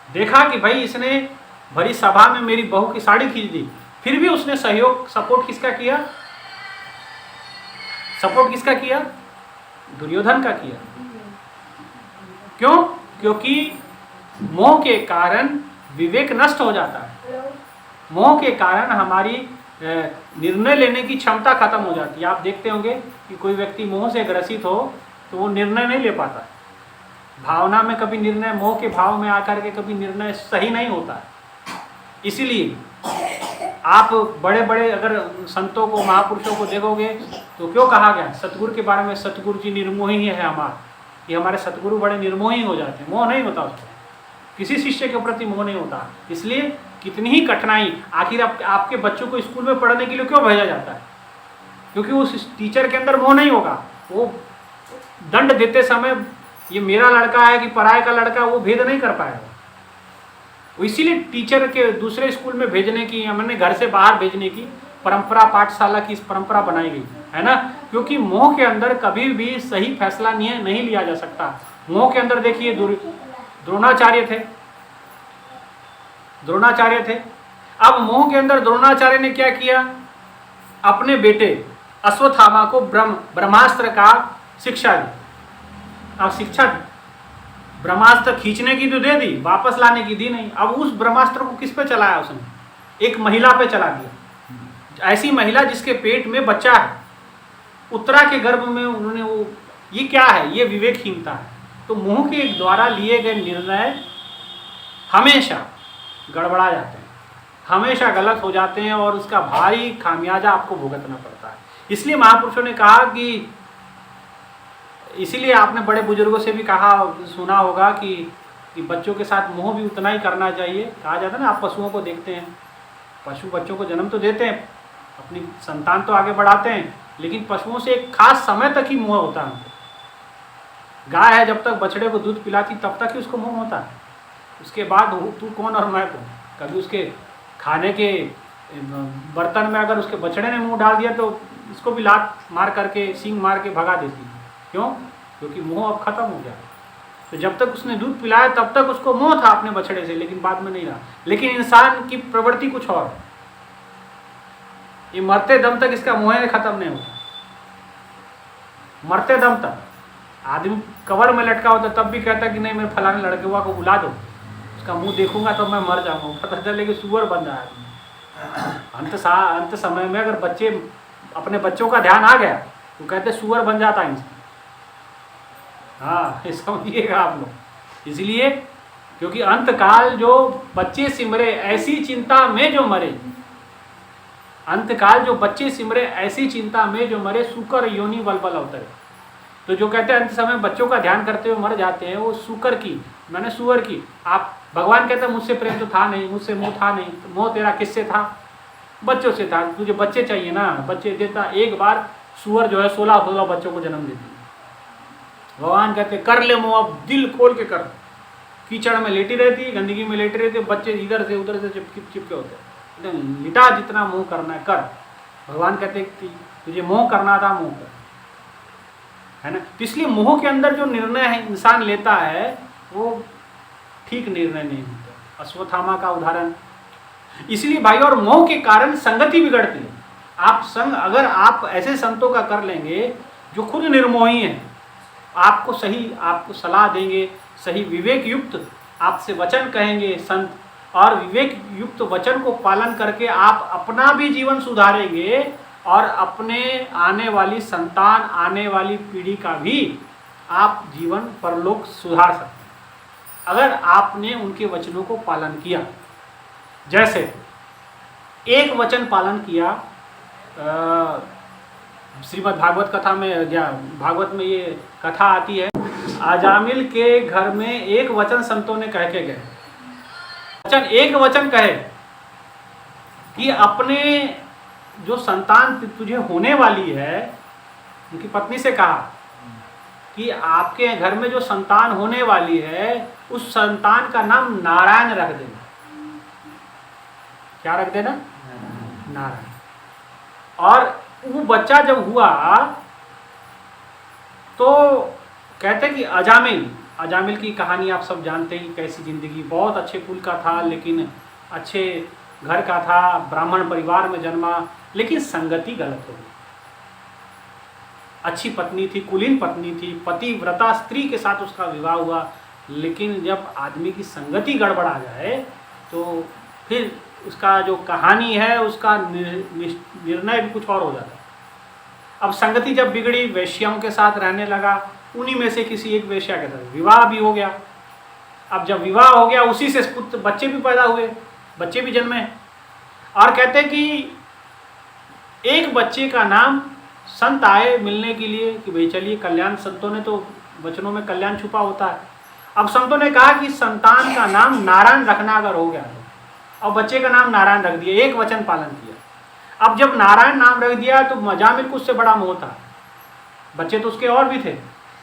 Speaker 1: देखा कि भाई इसने भरी सभा में मेरी बहू की साड़ी खींच दी, फिर भी उसने सपोर्ट किसका किया? सपोर्ट किसका किया? दुर्योधन का किया। क्यों? क्योंकि मोह के कारण विवेक नष्ट हो जाता है, मोह के कारण हमारी निर्णय लेने की क्षमता खत्म हो जाती है। आप देखते होंगे कि कोई व्यक्ति मोह से ग्रसित हो तो वो निर्णय नहीं ले पाता, भावना में कभी निर्णय, मोह के भाव में आकर के कभी निर्णय सही नहीं होता। इसीलिए आप बड़े बड़े अगर संतों को, महापुरुषों को देखोगे तो क्यों कहा गया सतगुरु के बारे में, सतगुरु जी निर्मोही है ये हमारे सतगुरु बड़े निर्मोही हो जाते हैं। मोह नहीं होता उसको, किसी शिष्य के प्रति मोह नहीं होता। इसलिए कितनी ही कठिनाई, आखिर आपके बच्चों को स्कूल में पढ़ने के लिए क्यों भेजा जाता है? क्योंकि उस टीचर के अंदर मोह नहीं होगा। वो दंड देते समय ये मेरा लड़का है कि पराये का लड़का, वो भेद नहीं कर पाएगा। इसीलिए टीचर के दूसरे स्कूल में भेजने की, हमने घर से बाहर भेजने की परंपरा, पाठशाला की इस परंपरा बनाई गई है ना। क्योंकि मोह के अंदर कभी भी सही फैसला नहीं लिया जा सकता। मोह के अंदर देखिए द्रोणाचार्य थे। अब मोह के अंदर द्रोणाचार्य ने क्या किया? अपने बेटे अश्वत्थामा को ब्रह्मास्त्र का शिक्षा दी। अब शिक्षा ब्रह्मास्त्र खींचने की तो दे दी, वापस लाने की दी नहीं। अब उस ब्रह्मास्त्र को किस पे चलाया उसने? एक महिला पे चला दिया। ऐसी महिला जिसके पेट में बच्चा है, उत्तरा के गर्भ में उन्होंने ये क्या है? ये विवेकहीनता है। तो मोह के द्वारा लिए गए निर्णय हमेशा गड़बड़ा जाते हैं, हमेशा गलत हो जाते हैं और उसका भारी खामियाजा आपको भुगतना पड़ता है। इसलिए महापुरुषों ने कहा कि, इसीलिए आपने बड़े बुजुर्गों से भी कहा, सुना होगा कि बच्चों के साथ मोह भी उतना ही करना चाहिए। कहा जाता है ना, आप पशुओं को देखते हैं, पशु बच्चों को जन्म तो देते हैं, अपनी संतान तो आगे बढ़ाते हैं, लेकिन पशुओं से एक खास समय तक ही मोह होता है। गाय है, जब तक बछड़े को दूध पिलाती तब तक ही उसको मोह होता है। उसके बाद तू कौन और मैं कौन। कभी उसके खाने के बर्तन में अगर उसके बछड़े ने मुंह डाल दिया तो उसको भी लात मार करके, सींग मार के भगा देती है। क्यों? क्योंकि मोह अब खत्म हो गया। तो जब तक उसने दूध पिलाया तब तक उसको मोह था अपने बछड़े से, लेकिन बाद में नहीं रहा। लेकिन इंसान की प्रवृत्ति कुछ और, ये मरते दम तक इसका मोह खत्म नहीं होता। मरते दम तक आदमी कब्र में लटका होता तब भी कहता कि नहीं, मेरे फलाने लड़के हुआ को बुला दो, उसका मुंह देखूंगा तो मैं मर जाऊंगा। पता चले कि सुअर बन रहा है। अंत समय में अगर बच्चे, अपने बच्चों का ध्यान आ गया तो कहते सुअर बन जाता है इंसान। हाँ, ये समझिएगा आप लोग। इसलिए क्योंकि अंतकाल जो बच्चे सिमरे ऐसी चिंता में जो मरे, अंतकाल जो बच्चे सिमरे ऐसी चिंता में जो मरे, सूकर योनि बलबल अवतरे। तो जो कहते हैं अंत समय बच्चों का ध्यान करते हुए मर जाते हैं, वो सूकर की, मैंने सुअर की। आप भगवान कहते हैं मुझसे प्रेम तो था नहीं, मुझसे मोह था नहीं। तो मोह तेरा किससे था? बच्चों से था। तुझे बच्चे चाहिए ना, बच्चे देता। एक बार सुअर जो है 16 बच्चों को जन्म देती है। भगवान कहते कर ले मोह, अब दिल खोल के कर, कीचड़ में लेटी रहती है, गंदगी में लेटी रहती है, बच्चे इधर से उधर से चिपके होते हैं। एकदम लिटा, जितना मोह करना है कर। भगवान कहते हैं कि तुझे मोह करना था, मोह कर, है ना। तो इसलिए मोह के अंदर जो निर्णय है इंसान लेता है वो ठीक निर्णय नहीं होता। अश्वत्थामा का उदाहरण। इसलिए भाई, और मोह के कारण संगति बिगड़ती है। आप संग अगर आप ऐसे संतों का कर लेंगे जो खुद निर्मोही हैं, आपको सलाह देंगे, सही विवेक युक्त आपसे वचन कहेंगे संत, और विवेक युक्त वचन को पालन करके आप अपना भी जीवन सुधारेंगे और अपने आने वाली संतान, आने वाली पीढ़ी का भी आप जीवन परलोक सुधार सकते हैं अगर आपने उनके वचनों को पालन किया। जैसे एक वचन पालन किया, श्रीमद् भागवत कथा में या भागवत में ये कथा आती है, अजामिल के घर में एक वचन संतों ने कह के गए। एक वचन कहे कि अपने जो संतान तुझे होने वाली है, उनकी पत्नी से कहा कि आपके घर में जो संतान होने वाली है उस संतान का नाम नारायण रख देना। क्या रख देना? नारायण। और वो बच्चा जब हुआ तो कहते कि अजामिल की कहानी आप सब जानते हैं, कैसी जिंदगी, बहुत अच्छे कुल का था, लेकिन अच्छे घर का था, ब्राह्मण परिवार में जन्मा, लेकिन संगति गलत हो गई। अच्छी पत्नी थी, कुलीन पत्नी थी, पतिव्रता स्त्री के साथ उसका विवाह हुआ, लेकिन जब आदमी की संगति गड़बड़ा जाए तो फिर उसका जो कहानी है उसका निर्णय भी कुछ और हो जाता है। अब संगति जब बिगड़ी, वेश्याओं के साथ रहने लगा, उन्हीं में से किसी एक वेश्या के साथ विवाह भी हो गया। अब जब विवाह हो गया, उसी से पुत्र बच्चे भी पैदा हुए, बच्चे भी जन्मे। और कहते कि एक बच्चे का नाम संत आए मिलने के लिए कि भाई चलिए कल्याण, संतों ने तो वचनों में कल्याण छुपा होता है। अब संतों ने कहा कि संतान का नाम नारायण रखना अगर हो गया तो, और बच्चे का नाम नारायण रख दिया, एक वचन पालन किया। अब जब नारायण नाम रख दिया तो अजामिल को उससे बड़ा मोह था। बच्चे तो उसके और भी थे,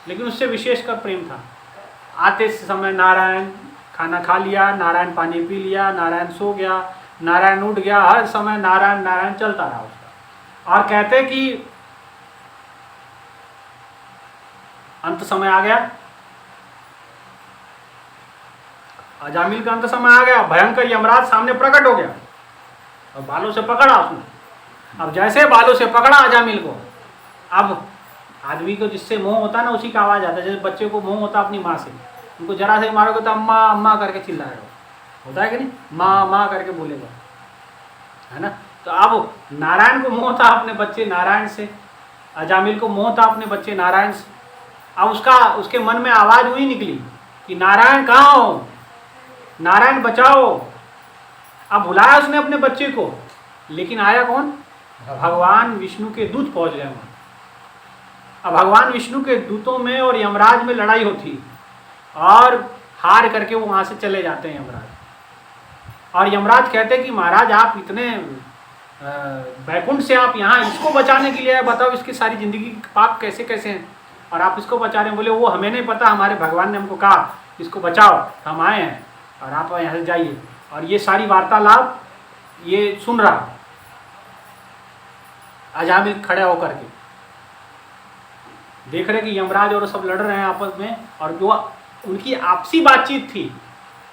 Speaker 1: लेकिन उससे विशेष कर प्रेम था। आते समय नारायण खाना खा लिया, नारायण पानी पी लिया, नारायण सो गया, नारायण उठ गया, हर समय नारायण नारायण चलता रहा उसका। और कहते कि अंत समय आ गया, अजामिल का अंत समय आ गया, भयंकर यमराज सामने प्रकट हो गया और बालों से पकड़ा उसने। अब जैसे बालों से पकड़ा अजामिल को, अब आदमी को जिससे मोह होता है ना, उसी का आवाज आता है। जैसे बच्चे को मोह होता है अपनी माँ से, उनको जरा से मारोगे तो अम्मा अम्मा करके चिल्लाएगा, होता है कि नहीं, माँ माँ करके बोलेगा, है ना। तो अब नारायण को मोह था अपने बच्चे नारायण से, अजामिल को मोह था अपने बच्चे नारायण से। अब उसके मन में आवाज हुई निकली कि नारायण कहाँ हो, नारायण बचाओ। अब बुलाया उसने अपने बच्चे को, लेकिन आया कौन? भगवान विष्णु के दूत पहुंच गए वहां। अब भगवान विष्णु के दूतों में और यमराज में लड़ाई होती, और हार करके वो वहां से चले जाते हैं यमराज। और यमराज कहते कि महाराज आप इतने बैकुंठ से आप यहाँ इसको बचाने के लिए आए, बताओ इसकी सारी जिंदगी के पाप कैसे कैसे हैं और आप इसको बचा रहे हैं। बोले वो हमें नहीं पता, हमारे भगवान ने हमको कहा इसको बचाओ, हम आए हैं और आप यहाँ से जाइए। और ये सारी वार्तालाप ये सुन रहा अजामिल खड़े होकर के, देख रहे कि यमराज और सब लड़ रहे हैं आपस में, और जो उनकी आपसी बातचीत थी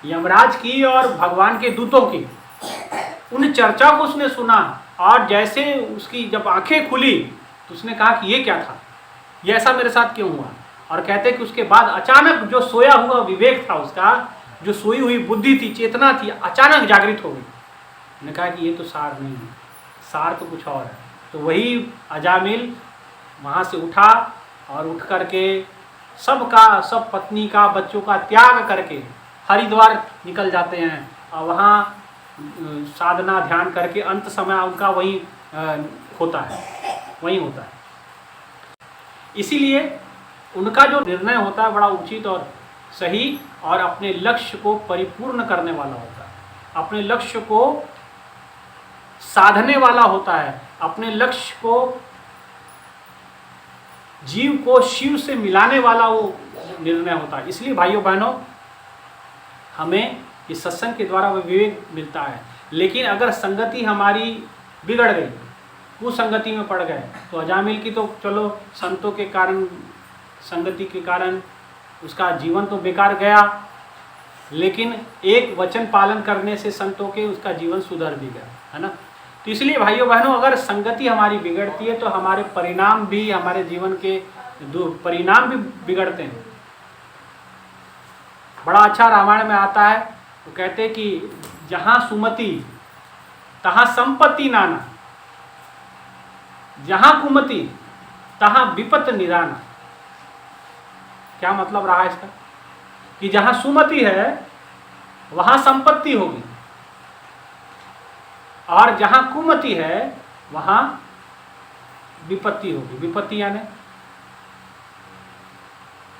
Speaker 1: यमराज की और भगवान के दूतों की, उन चर्चा को उसने सुना। और जैसे उसकी जब आंखें खुली तो उसने कहा कि ये क्या था, ये ऐसा मेरे साथ क्यों हुआ। और कहते कि उसके बाद अचानक जो सोया हुआ विवेक था उसका, जो सोई हुई बुद्धि थी, चेतना थी, अचानक जागृत हो गई। उसने कहा कि ये तो सार नहीं है, सार तो कुछ और है। तो वही अजामिल वहाँ से उठा और उठ करके सब पत्नी का, बच्चों का त्याग करके हरिद्वार निकल जाते हैं, और वहाँ साधना ध्यान करके अंत समय उनका वहीं होता है, वहीं होता है। इसीलिए उनका जो निर्णय होता है बड़ा उचित और सही, और अपने लक्ष्य को परिपूर्ण करने वाला होता है, अपने लक्ष्य को साधने वाला होता है, अपने लक्ष्य को, जीव को शिव से मिलाने वाला वो निर्णय होता है। इसलिए भाइयों बहनों, हमें इस सत्संग के द्वारा विवेक मिलता है। लेकिन अगर संगति हमारी बिगड़ गई, कुसंगति में पड़ गए, तो अजामिल की तो चलो संतों के कारण, संगति के कारण उसका जीवन तो बेकार गया, लेकिन एक वचन पालन करने से संतों के उसका जीवन सुधर भी गया, है ना। तो इसलिए भाइयों बहनों, अगर संगति हमारी बिगड़ती है तो हमारे परिणाम भी, हमारे जीवन के परिणाम भी बिगड़ते हैं। बड़ा अच्छा रामायण में आता है, वो कहते हैं कि जहाँ सुमति तहाँ संपत्ति नाना, जहाँ कुमति तहाँ विपत निराना। क्या मतलब रहा इसका? कि जहाँ सुमति है वहाँ संपत्ति होगी, और जहाँ कुमति है वहाँ विपत्ति होगी। विपत्ति यानी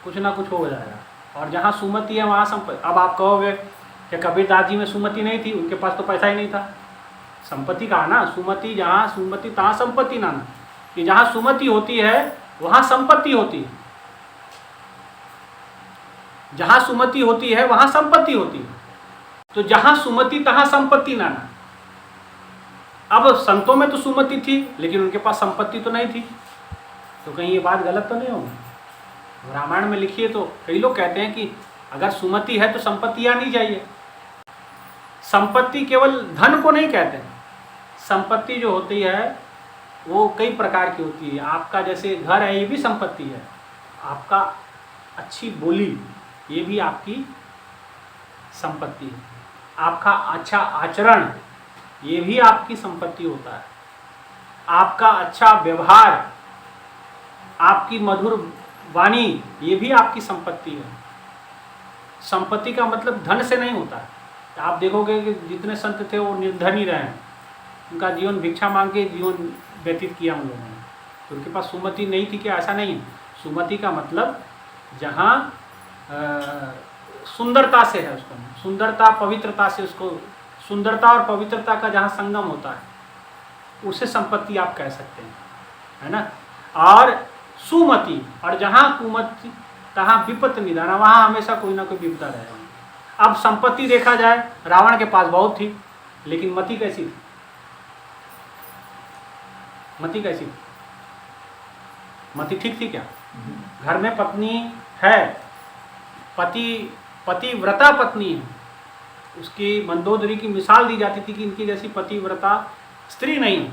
Speaker 1: कुछ ना कुछ हो जाएगा, और जहाँ सुमति है वहाँ संपत्ति। अब आप कहोगे कि कबीरदास जी में सुमति नहीं थी, उनके पास तो पैसा ही नहीं था। संपत्ति कहा ना, सुमति जहाँ सुमति तहाँ संपत्ति नाना, कि जहाँ सुमति होती है वहाँ संपत्ति होती है, जहाँ सुमति होती है वहाँ संपत्ति होती है। तो जहाँ सुमति तहाँ संपत्ति नाना। अब संतों में तो सुमति थी, लेकिन उनके पास संपत्ति तो नहीं थी, तो कहीं ये बात गलत तो नहीं होगी? रामायण में लिखिए तो कई लोग कहते हैं कि अगर सुमति है तो संपत्ति आनी चाहिए। संपत्ति केवल धन को नहीं कहते, संपत्ति जो होती है वो कई प्रकार की होती है। आपका जैसे घर है, ये भी संपत्ति है। आपका अच्छी बोली, ये भी आपकी संपत्ति है। आपका अच्छा आचरण, ये भी आपकी संपत्ति होता है। आपका अच्छा व्यवहार, आपकी मधुर वाणी, ये भी आपकी संपत्ति है। संपत्ति का मतलब धन से नहीं होता है। आप देखोगे कि जितने संत थे वो निर्धनी रहे, उनका जीवन भिक्षा मांग के जीवन व्यतीत किया उन लोगों ने, तो उनके पास सुमति नहीं थी क्या? ऐसा नहीं है। सुमति का मतलब जहाँ सुंदरता से है, उसको सुंदरता पवित्रता से, उसको सुंदरता और पवित्रता का जहाँ संगम होता है, उसे संपत्ति आप कह सकते हैं, है ना। और सुमति, और जहाँ कुमति तहाँ विपत निदाना, वहाँ हमेशा कोई ना कोई विपदा रहेगा। अब संपत्ति देखा जाए, रावण के पास बहुत थी, लेकिन मति कैसी थी? मति कैसी थी? मति ठीक थी क्या? घर में पत्नी है, पतिव्रता पत्नी है, उसकी मंदोदरी की मिसाल दी जाती थी कि इनकी जैसी पतिव्रता स्त्री नहीं है।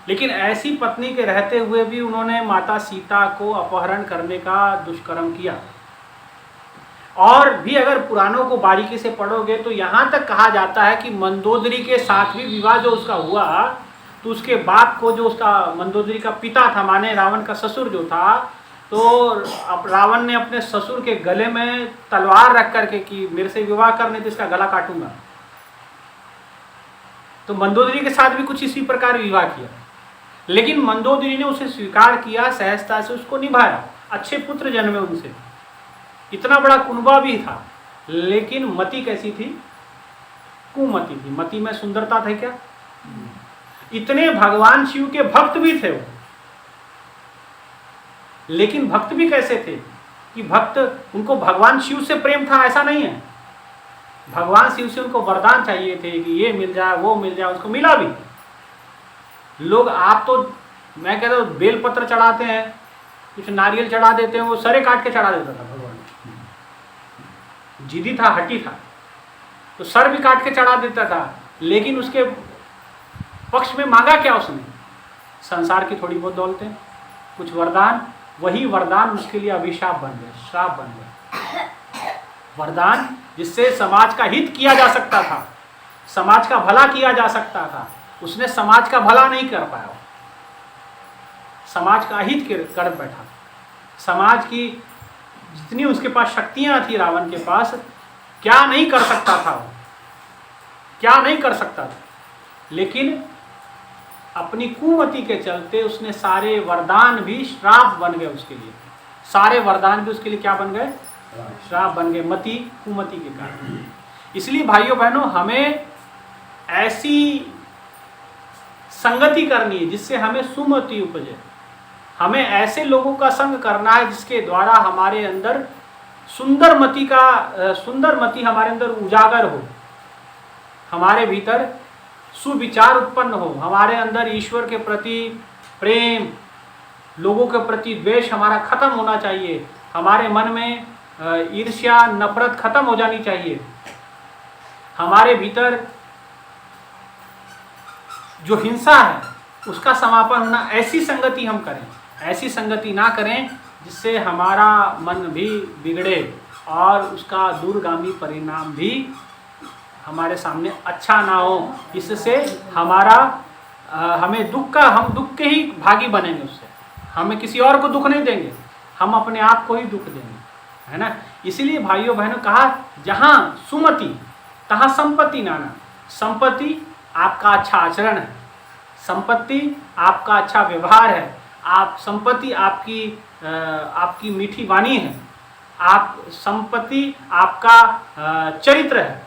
Speaker 1: लेकिन ऐसी पत्नी के रहते हुए भी उन्होंने माता सीता को अपहरण करने का दुष्कर्म किया। और भी अगर पुराणों को बारीकी से पढ़ोगे तो यहाँ तक कहा जाता है कि मंदोदरी के साथ भी विवाह जो उसका हुआ, तो उसके बाद को जो उसका मंदोदरी का पिता था, माने रावण का ससुर जो था, तो अब रावण ने अपने ससुर के गले में तलवार रख करके कि मेरे से विवाह करने तो इसका गला काटूंगा। तो मंदोदरी के साथ भी कुछ इसी प्रकार विवाह किया, लेकिन मंदोदरी ने उसे स्वीकार किया, सहजता से उसको निभाया, अच्छे पुत्र जन्मे उनसे, इतना बड़ा कुनबा भी था। लेकिन मति कैसी थी? कुमति थी। मति में सुंदरता थी क्या? इतने भगवान शिव के भक्त भी थे वो, लेकिन भक्त भी कैसे थे कि भक्त, उनको भगवान शिव से प्रेम था ऐसा नहीं है। भगवान शिव से उनको वरदान चाहिए थे कि ये मिल जाए वो मिल जाए, उसको मिला भी। लोग आप तो, मैं कहता हूँ, बेलपत्र चढ़ाते हैं, कुछ नारियल चढ़ा देते हैं, वो सरे काट के चढ़ा देता था भगवान। जिदी था, हटी था, तो सर भी काट के चढ़ा देता था। लेकिन उसके पक्ष में मांगा क्या उसने? संसार की थोड़ी बहुत दौलतें, कुछ वरदान। वही वरदान उसके लिए अभिशाप बन गए, श्राप बन गए। वरदान जिससे समाज का हित किया जा सकता था, समाज का भला किया जा सकता था, उसने समाज का भला नहीं कर पाया, समाज का हित कर बैठा। समाज की जितनी उसके पास शक्तियां थी, रावण के पास, क्या नहीं कर सकता था वो, क्या नहीं कर सकता था। लेकिन अपनी कुमति के चलते उसने सारे वरदान भी श्राप बन गए उसके लिए। सारे वरदान भी उसके लिए क्या बन गए? श्राप बन गए, मति कुमति के कारण। इसलिए भाइयों बहनों, हमें ऐसी संगति करनी है जिससे हमें सुमति उपजे। हमें ऐसे लोगों का संग करना है जिसके द्वारा हमारे अंदर सुंदरमति हमारे अंदर उजागर हो, हमारे भीतर सुविचार उत्पन्न हो, हमारे अंदर ईश्वर के प्रति प्रेम, लोगों के प्रति द्वेष हमारा खत्म होना चाहिए, हमारे मन में ईर्ष्या नफरत खत्म हो जानी चाहिए, हमारे भीतर जो हिंसा है उसका समापन होना। ऐसी संगति हम करें, ऐसी संगति ना करें जिससे हमारा मन भी बिगड़े और उसका दूरगामी परिणाम भी हमारे सामने अच्छा ना हो। इससे हमें हम दुख के ही भागी बनेंगे, उससे हमें किसी और को दुख नहीं देंगे, हम अपने आप को ही दुख देंगे, है ना। इसलिए भाइयों बहनों कहा, जहाँ सुमति तहाँ संपत्ति नाना। संपत्ति आपका अच्छा आचरण है, संपत्ति आपका अच्छा व्यवहार है, संपत्ति आपकी मीठी वाणी है, संपत्ति आपका चरित्र है,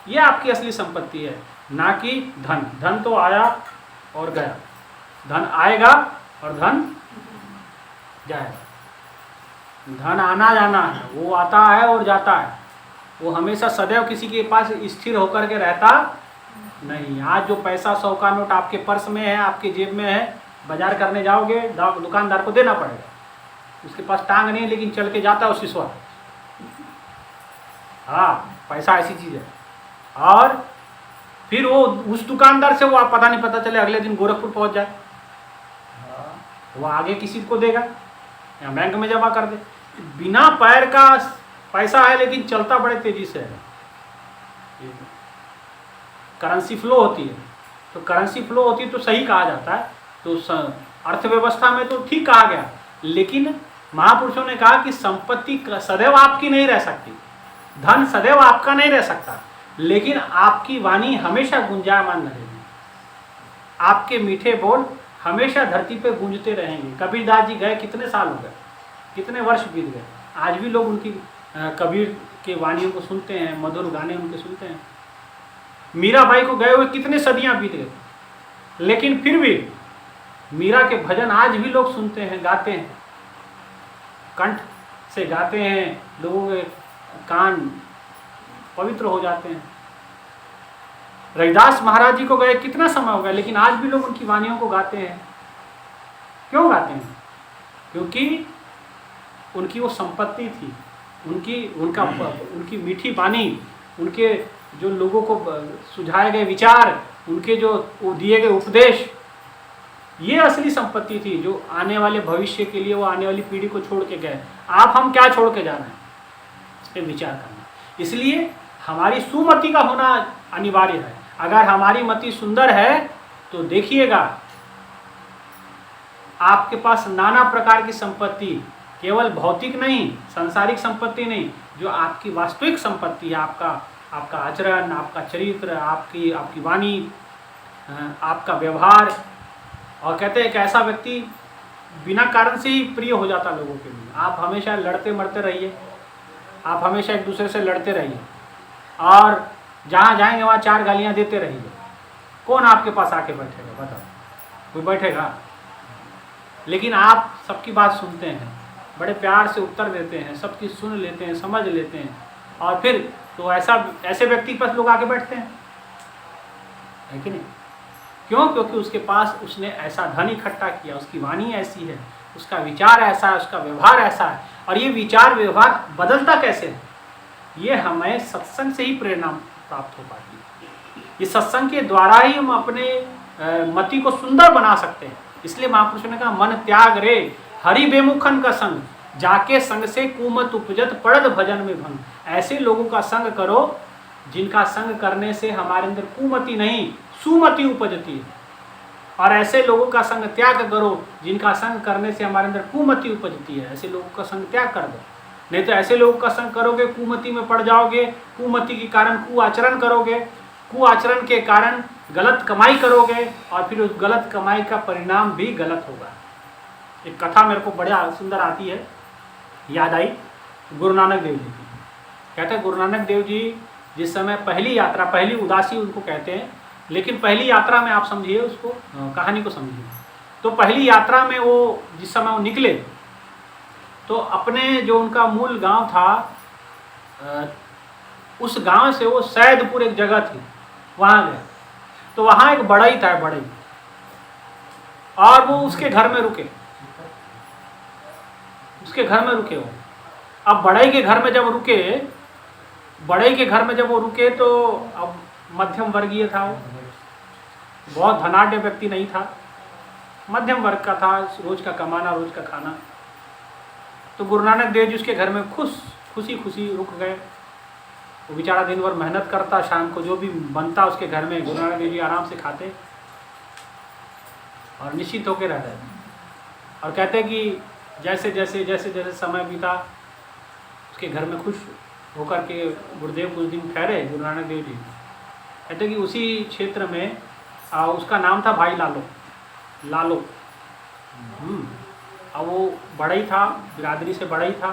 Speaker 1: ये आपकी असली संपत्ति है, ना कि धन। धन तो आया और गया, धन आएगा और धन जाएगा। धन आना जाना है, वो आता है और जाता है, वो हमेशा सदैव किसी के पास स्थिर होकर के रहता नहीं। आज जो पैसा 100 का नोट आपके पर्स में है, आपके जेब में है, बाजार करने जाओगे दुकानदार को देना पड़ेगा, उसके पास टांग नहीं है लेकिन चल के जाता है उसी स्वर। हाँ, पैसा ऐसी चीज़ है। और फिर वो उस दुकानदार से वो पता नहीं, पता चले अगले दिन गोरखपुर पहुंच जाए, वो आगे किसी को देगा या बैंक में जमा कर दे। बिना पैर का पैसा है लेकिन चलता बड़े तेजी से है। करेंसी फ्लो होती है, तो करेंसी फ्लो होती है तो सही कहा जाता है, तो अर्थव्यवस्था में तो ठीक कहा गया। लेकिन महापुरुषों ने कहा कि संपत्ति सदैव आपकी नहीं रह सकती, धन सदैव आपका नहीं रह सकता, लेकिन आपकी वाणी हमेशा गुंजायमान रहेगी, आपके मीठे बोल हमेशा धरती पे गूंजते रहेंगे। कबीरदास जी गए, कितने साल हो गए, कितने वर्ष बीत गए, आज भी लोग उनकी कबीर के वाणियों को सुनते हैं, मधुर गाने उनके सुनते हैं। मीराबाई को गए हुए कितने सदियां बीत गए, लेकिन फिर भी मीरा के भजन आज भी लोग सुनते हैं, गाते हैं, कंठ से गाते हैं, लोगों के कान पवित्र हो जाते हैं। रविदास महाराज जी को गए कितना समय हो गया, लेकिन आज भी लोग उनकी वाणियों को गाते हैं। क्यों गाते हैं? क्योंकि उनकी वो संपत्ति थी, उनकी मीठी वाणी, उनके जो लोगों को सुझाए गए विचार, उनके जो दिए गए उपदेश, ये असली संपत्ति थी जो आने वाले भविष्य के लिए वो आने वाली पीढ़ी को छोड़ के गए। आप हम क्या छोड़ के जाना है, इस पर विचार करना। इसलिए हमारी सुमति का होना अनिवार्य है। अगर हमारी मति सुंदर है तो देखिएगा आपके पास नाना प्रकार की संपत्ति, केवल भौतिक नहीं, सांसारिक संपत्ति नहीं, जो आपकी वास्तविक संपत्ति है, आपका आचरण, आपका चरित्र, आपकी वाणी, आपका व्यवहार। और कहते हैं कि ऐसा व्यक्ति बिना कारण से ही प्रिय हो जाता लोगों के लिए। आप हमेशा लड़ते मरते रहिए, आप हमेशा एक दूसरे से लड़ते रहिए और जहाँ जाएंगे वहाँ 4 गालियाँ देते रहिए, कौन आपके पास आके बैठेगा? बताओ, कोई बैठेगा? लेकिन आप सबकी बात सुनते हैं, बड़े प्यार से उत्तर देते हैं, सबकी सुन लेते हैं, समझ लेते हैं, और फिर तो ऐसे व्यक्ति के पास लोग आके बैठते हैं, है कि नहीं? क्यों? क्योंकि उसके पास उसने ऐसा धन इकट्ठा किया, उसकी वाणी ऐसी है, उसका विचार ऐसा है, उसका व्यवहार ऐसा है। और ये विचार व्यवहार बदलता कैसे है? ये हमें सत्संग से ही प्रेरणा प्राप्त हो पाती है। ये सत्संग के द्वारा ही हम अपने मति को सुंदर बना सकते हैं। इसलिए महापुरुषों ने कहा, मन त्याग रे हरि बेमुखन का संग, जाके संग से कुमत उपजत पड़द भजन में भंग। ऐसे लोगों का संग करो जिनका संग करने से हमारे अंदर कुमति नहीं सुमति उपजती है, और ऐसे लोगों का संग त्याग करो जिनका संग करने से हमारे अंदर कुमति उपजती है। ऐसे लोगों का संग त्याग कर दो, नहीं तो ऐसे लोगों का संग करोगे कुमति में पड़ जाओगे, कुमति के कारण कुआचरण करोगे, कुआचरण के कारण गलत कमाई करोगे, और फिर उस गलत कमाई का परिणाम भी गलत होगा। एक कथा मेरे को बड़ा सुंदर आती है, याद आई, गुरु नानक देव जी की। कहते हैं गुरु नानक देव जी जिस समय पहली यात्रा, पहली उदासी उनको कहते हैं, लेकिन पहली यात्रा में आप समझिए उसको, कहानी को समझिए। तो पहली यात्रा में वो जिस समय वो निकले, तो अपने जो उनका मूल गांव था उस गांव से वो सैदपुर एक जगह थी, वहाँ गया। तो वहाँ एक बढ़ई था, बढ़ई, और वो उसके घर में रुके, उसके घर में रुके वो। अब बढ़ई के घर में जब रुके, बढ़ई के घर में जब वो रुके तो अब मध्यम वर्गीय था वो, बहुत धनाढ़ व्यक्ति नहीं था, मध्यम वर्ग का था, रोज का कमाना रोज का खाना। तो गुरु नानक देव जी उसके घर में खुशी खुशी रुक गए। वो बेचारा दिन भर मेहनत करता, शाम को जो भी बनता उसके घर में गुरु नानक देव जी आराम से खाते और निश्चित होकर रहते। और कहते कि जैसे जैसे जैसे जैसे समय बीता, उसके घर में खुश होकर के गुरुदेव कुछ दिन ठहरे गुरु नानक देव जी। कहते कि उसी क्षेत्र में उसका नाम था भाई लालो, लालो। अब वो बड़ा ही था, बिरादरी से बड़ा ही था,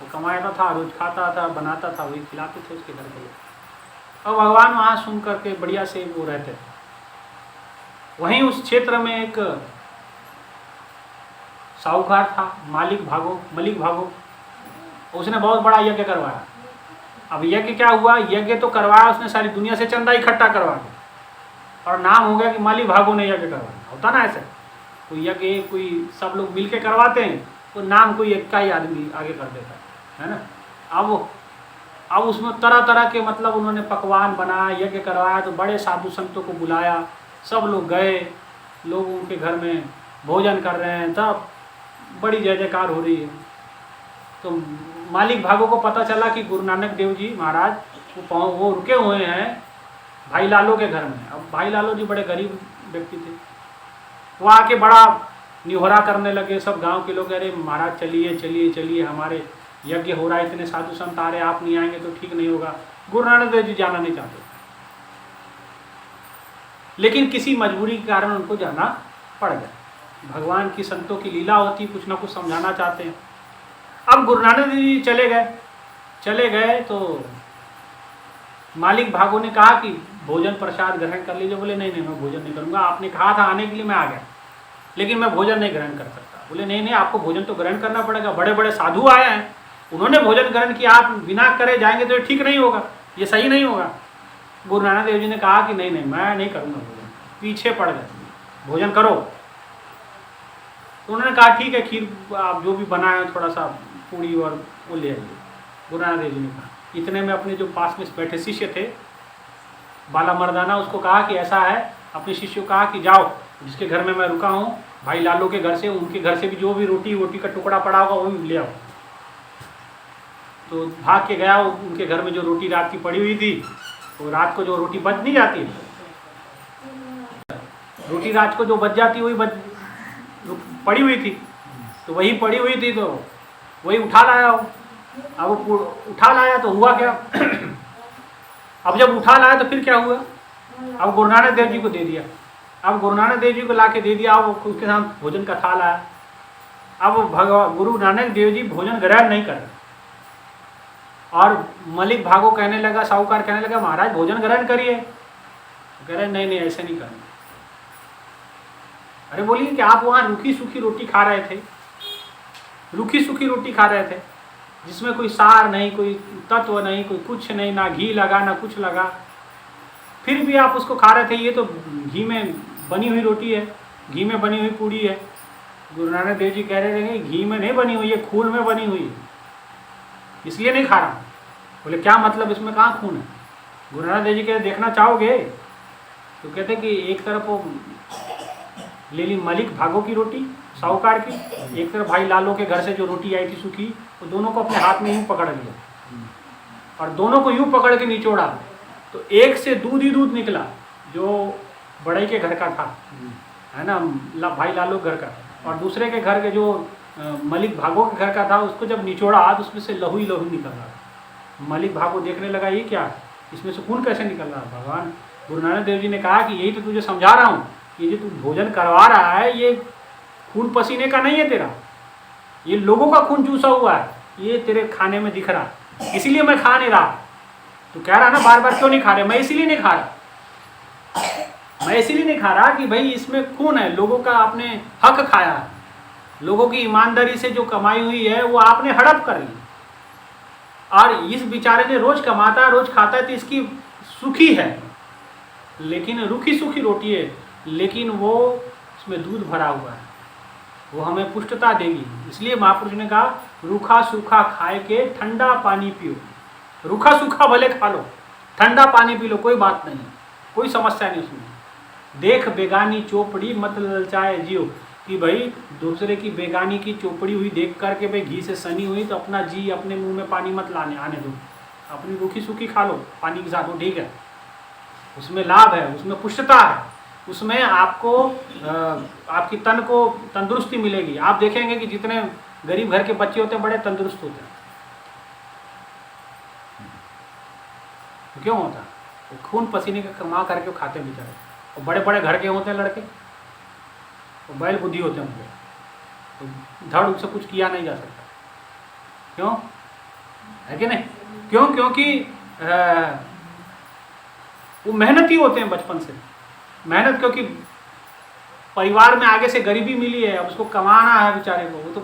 Speaker 1: वो कमाता था, रोज खाता था, बनाता था, वही खिलाते थे उसके घर के लोग। और भगवान वहाँ सुन करके बढ़िया से वो रहते। वहीं उस क्षेत्र में एक साहूकार था, मलिक भागो, उसने बहुत बड़ा यज्ञ करवाया। अब यज्ञ क्या हुआ, यज्ञ तो करवाया उसने, सारी दुनिया से चंदा इकट्ठा करवा के, और नाम हो गया कि मलिक भागो ने यज्ञ करवाया। होता ना ऐसे, कोई यज्ञ कोई सब लोग मिल के करवाते हैं, तो नाम कोई एक का ही आदमी आगे कर देता है ना। अब उसमें तरह तरह के मतलब उन्होंने पकवान बनाया, यज्ञ करवाया, तो बड़े साधु संतों को बुलाया, सब लोग गए, लोग उनके घर में भोजन कर रहे हैं, तब बड़ी जय जयकार हो रही है। तो मालिक भागो को पता चला कि गुरु नानक देव जी महाराज वो रुके हुए हैं भाई लालो के घर में। अब भाई लालो जी बड़े गरीब व्यक्ति थे, वो आके बड़ा निहोरा करने लगे। सब गांव के लोग, अरे महाराज चलिए चलिए चलिए, हमारे यज्ञ हो रहा है, इतने साधु संत आ रहे, आप नहीं आएंगे तो ठीक नहीं होगा। गुरु नानक देव जी जाना नहीं चाहते, लेकिन किसी मजबूरी के कारण उनको जाना पड़ गया। भगवान की संतों की लीला होती, कुछ ना कुछ समझाना चाहते हैं। अब गुरु नानक देव जी चले गए तो मालिक भागो ने कहा कि भोजन प्रसाद ग्रहण कर लीजिए। बोले नहीं मैं भोजन नहीं करूंगा, आपने कहा था आने के लिए, मैं आ गया, लेकिन मैं भोजन नहीं ग्रहण कर सकता। बोले नहीं आपको भोजन तो ग्रहण करना पड़ेगा, बड़े बड़े साधु आए हैं, उन्होंने भोजन ग्रहण किया, आप बिना करे जाएंगे तो ठीक नहीं होगा, ये सही नहीं होगा। गुरु नानक देव जी ने कहा कि नहीं मैं नहीं करूँगा भोजन, पीछे पड़ गए, भोजन करो। तो उन्होंने कहा ठीक है, खीर आप जो भी बनाए थोड़ा सा पूड़ी और वो ले आइए। गुरु नानक देव जी ने कहा। इतने में अपने जो पास में बैठे शिष्य थे बाला मर्दाना, उसको कहा कि ऐसा है, अपने शिष्य को कहा कि जाओ जिसके घर में मैं रुका हूँ भाई लालो के घर से, उनके घर से भी जो भी रोटी का टुकड़ा पड़ा होगा वो भी ले आओ। तो भाग के गया, उनके घर में जो रोटी रात की पड़ी हुई थी, तो रात को जो रोटी बच नहीं जाती, रोटी रात को जो बच जाती वही पड़ी हुई थी, तो वही पड़ी हुई थी, तो वही उठा लाया। अब उठा लाया तो हुआ क्या अब जब उठा लाया तो फिर क्या हुआ, अब गुरु नानक देव जी को दे दिया। अब गुरु नानक देव जी को ला के दे दिया, अब उसके साथ भोजन का थाल आया। अब गुरु नानक देव जी भोजन ग्रहण नहीं कर रहे, और मलिक भागो कहने लगा, साहूकार कहने लगा महाराज भोजन ग्रहण करिए। कह रहे नहीं ऐसे नहीं करना। अरे बोलिए कि आप वहाँ रूखी सूखी रोटी खा रहे थे, रूखी सूखी रोटी खा रहे थे, जिसमें कोई सार नहीं, कोई तत्व नहीं, कोई कुछ नहीं, ना घी लगा ना कुछ लगा, फिर भी आप उसको खा रहे थे। ये तो घी में बनी हुई रोटी है, घी में बनी हुई पूड़ी है। गुरु नानक देव जी कह रहे थे घी में नहीं बनी हुई है, खून में बनी हुई है, इसलिए नहीं खा रहा। बोले क्या मतलब, इसमें कहाँ खून है? गुरु नानक देव जी कह देखना चाहोगे? तो कहते कि एक तरफ वो ले ली मलिक भागो की रोटी साहूकार की, एक तरफ भाई लालो के घर से जो रोटी आई थी सूखी, वो दोनों को अपने हाथ में यूँ पकड़ लिया और दोनों को यूँ पकड़ के निचोड़ा, तो एक से दूध ही दूध निकला जो बड़ई के घर का था, है ना, भाई लालो घर का, और दूसरे के घर के जो मलिक भागो के घर का था, उसको जब निचोड़ा तो उसमें से लहू ही लहू निकल रहा। मलिक भागो देखने लगा ये क्या, इसमें से खून कैसे निकल रहा? भगवान गुरु नानक देव जी ने कहा कि यही तो तुझे समझा रहा हूँ, ये जो तू भोजन करवा रहा है ये खून पसीने का नहीं है तेरा, ये लोगों का खून चूसा हुआ है, ये तेरे खाने में दिख रहा, इसीलिए मैं खा नहीं रहा। तो कह रहा ना बार बार क्यों नहीं खा रहे? मैं इसीलिए नहीं खा रहा, मैं इसीलिए नहीं खा रहा कि भाई इसमें खून है, लोगों का आपने हक खाया है, लोगों की ईमानदारी से जो कमाई हुई है वो आपने हड़प कर ली, और इस बेचारे ने रोज कमाता है, रोज खाता है, तो इसकी सुखी है, लेकिन रूखी सूखी रोटी है, लेकिन वो उसमें दूध भरा हुआ है, वो हमें पुष्टता देगी। इसलिए महापुरुष ने कहा रूखा सूखा खाए के ठंडा पानी पियो। रूखा सूखा भले खा लो, ठंडा पानी पी लो, कोई बात नहीं, कोई समस्या नहीं उसमें। देख बेगानी चोपड़ी मत ललचाए जियो, कि भाई दूसरे की बेगानी की चोपड़ी हुई देख करके भाई घी से सनी हुई तो अपना जी अपने मुंह में पानी मत लाने आने दो, अपनी रूखी सूखी खा लो पानी के साथ, वो ठीक है, उसमें लाभ है, उसमें पुष्टता है, उसमें आपको आपकी तन को तंदुरुस्ती मिलेगी। आप देखेंगे कि जितने गरीब घर के बच्चे होते हैं बड़े तंदुरुस्त होते हैं। तो क्यों होता है? वो खून पसीने का कमा करके वो खाते बेचारे, और बड़े बड़े घर के होते हैं लड़के, वो बैल बुद्धि होते हैं उनके, तो धड़ उनसे कुछ किया नहीं जा सकता। क्यों है कि नहीं? क्यों? क्योंकि वो मेहनती होते हैं बचपन से, मेहनत, क्योंकि परिवार में आगे से गरीबी मिली है, अब उसको कमाना है बेचारे को, वो तो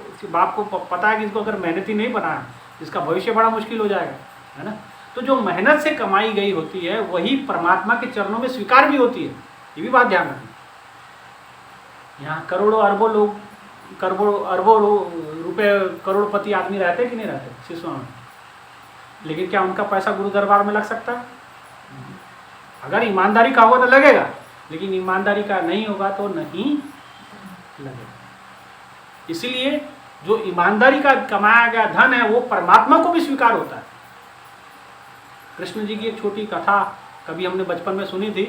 Speaker 1: उसके बाप को पता है कि इसको अगर मेहनती नहीं बनाया इसका भविष्य बड़ा मुश्किल हो जाएगा, है ना। तो जो मेहनत से कमाई गई होती है वही परमात्मा के चरणों में स्वीकार भी होती है, ये भी बात ध्यान रखना। यहाँ करोड़ों अरबों लोग, अरबों रुपए करोड़पति आदमी रहते कि नहीं रहते शिशुओं में, लेकिन क्या उनका पैसा गुरु दरबार में लग सकता है? अगर ईमानदारी का होगा तो लगेगा, लेकिन ईमानदारी का नहीं होगा तो नहीं लगेगा। इसलिए जो ईमानदारी का कमाया गया धन है वो परमात्मा को भी स्वीकार होता है। कृष्ण जी की एक छोटी कथा कभी हमने बचपन में सुनी थी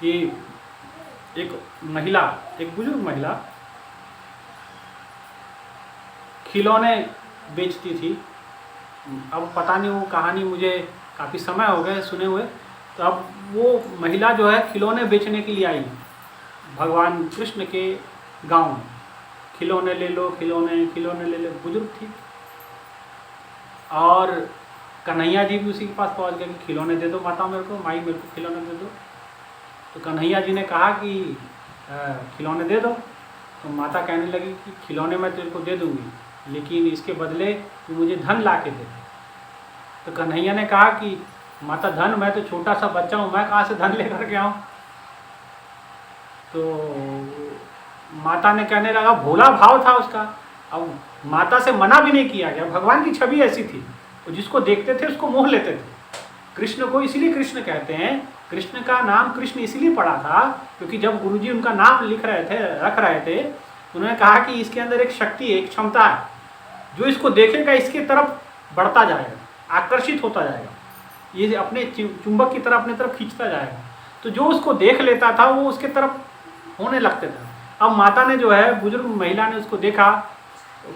Speaker 1: कि एक महिला, एक बुजुर्ग महिला खिलौने बेचती थी। अब पता नहीं वो कहानी, मुझे काफ़ी समय हो गए सुने हुए। तो अब वो महिला जो है खिलौने बेचने के लिए आई भगवान कृष्ण के गांव में। खिलौने ले लो, खिलौने खिलौने ले लो, बुजुर्ग थी। और कन्हैया जी भी उसी के पास पहुंच गए कि खिलौने दे दो माता मेरे को, माई मेरे को खिलौने दे दो। तो कन्हैया जी ने कहा कि खिलौने दे दो। तो माता कहने लगी कि खिलौने मैं तेरे को दे दूंगी, लेकिन इसके बदले तू मुझे धन ला के दे। तो कन्हैया ने कहा कि माता धन, मैं तो छोटा सा बच्चा हूँ, मैं कहाँ से धन लेकर के आऊँ। तो माता ने कहने लगा, भोला भाव था उसका, अब माता से मना भी नहीं किया गया। भगवान की छवि ऐसी थी, तो जिसको देखते थे उसको मोह लेते थे। कृष्ण को इसीलिए कृष्ण कहते हैं, कृष्ण का नाम कृष्ण इसलिए पड़ा था क्योंकि जब गुरुजी उनका नाम लिख रहे थे, रख रहे थे, उन्होंने कहा कि इसके अंदर एक शक्ति है, एक क्षमता है, जो इसको देखेगा इसके तरफ बढ़ता जाएगा, आकर्षित होता जाएगा, ये अपने चुंबक की तरह अपने तरफ खींचता जाएगा। तो जो उसको देख लेता था वो उसके तरफ होने लगते थे। अब माता ने जो है, बुजुर्ग महिला ने उसको देखा,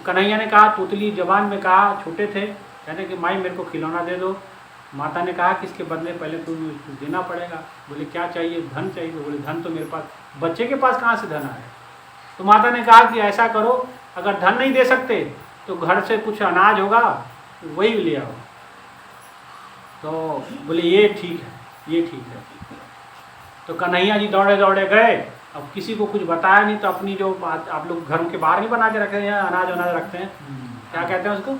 Speaker 1: कन्हैया ने कहा, तोतली जबान में कहा, छोटे थे, कहने कि माई मेरे को खिलौना दे दो। माता ने कहा कि इसके बदले पहले तुम्हें कुछ देना पड़ेगा। बोले क्या चाहिए? धन चाहिए। बोले धन तो मेरे पास, बच्चे के पास कहाँ से धन आए? तो माता ने कहा कि ऐसा करो, अगर धन नहीं दे सकते तो घर से कुछ अनाज होगा वही ले आओ। तो बोले ये ठीक है, ये ठीक है। तो कन्हैया जी दौड़े दौड़े गए। अब किसी को कुछ बताया नहीं, तो अपनी जो आप लोग घरों के बाहर ही बना के रखे हैं, अनाज अनाज रखते हैं, क्या कहते हैं उसको,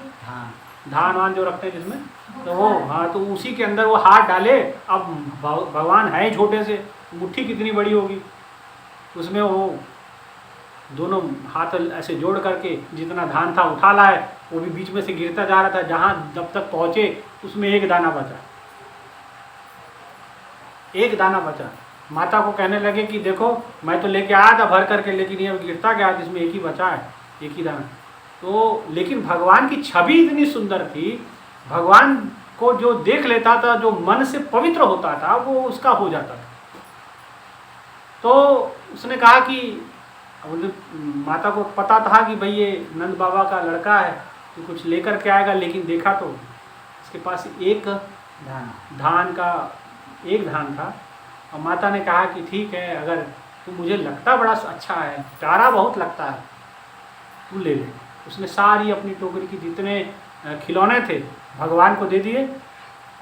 Speaker 1: धान वान जो रखते हैं जिसमें, तो वो, हाँ, तो उसी के अंदर वो हाथ डाले। अब भगवान है ही छोटे से, मुट्ठी कितनी बड़ी होगी, उसमें वो दोनों हाथ ऐसे जोड़ करके जितना धान था उठा लाए, वो भी बीच में से गिरता जा रहा था। जहाँ जब तक पहुँचे उसमें एक दाना बचा, एक दाना बचा। माता को कहने लगे कि देखो मैं तो लेके आया था भर करके, लेकिन ये गिरता गया, जिसमें एक ही बचा है, एक ही दाना। तो लेकिन भगवान की छवि इतनी सुंदर थी, भगवान को जो देख लेता था, जो मन से पवित्र होता था, वो उसका हो जाता था। तो उसने कहा कि माता को पता था कि भाई ये नंद बाबा का लड़का है, तो कुछ लेकर के आएगा, लेकिन देखा तो उसके पास एक धान का एक धान था। और माता ने कहा कि ठीक है, अगर तू, मुझे लगता बड़ा अच्छा है, प्यारा बहुत लगता है, तू ले ले। उसने सारी अपनी टोकरी की जितने खिलौने थे भगवान को दे दिए,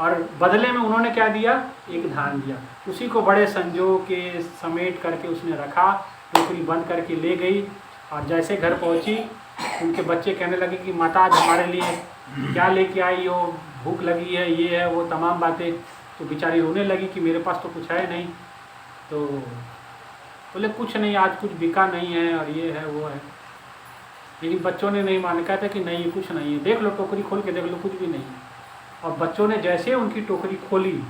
Speaker 1: और बदले में उन्होंने क्या दिया, एक धान दिया। उसी को बड़े संजोग के समेट करके उसने रखा, टोकरी बंद करके ले गई। और जैसे घर पहुंची, उनके बच्चे कहने लगे कि माता आज हमारे लिए क्या लेके आई हो, भूख लगी है, ये है वो तमाम बातें। तो बेचारी रोने लगी कि मेरे पास तो कुछ है नहीं। तो बोले कुछ नहीं, आज कुछ बिका नहीं है और ये है वो है। लेकिन बच्चों ने नहीं माना, कहते कि नहीं कुछ नहीं है, देख लो टोकरी खोल के देख लो, कुछ भी नहीं है। और बच्चों ने जैसे उनकी टोकरी खोली,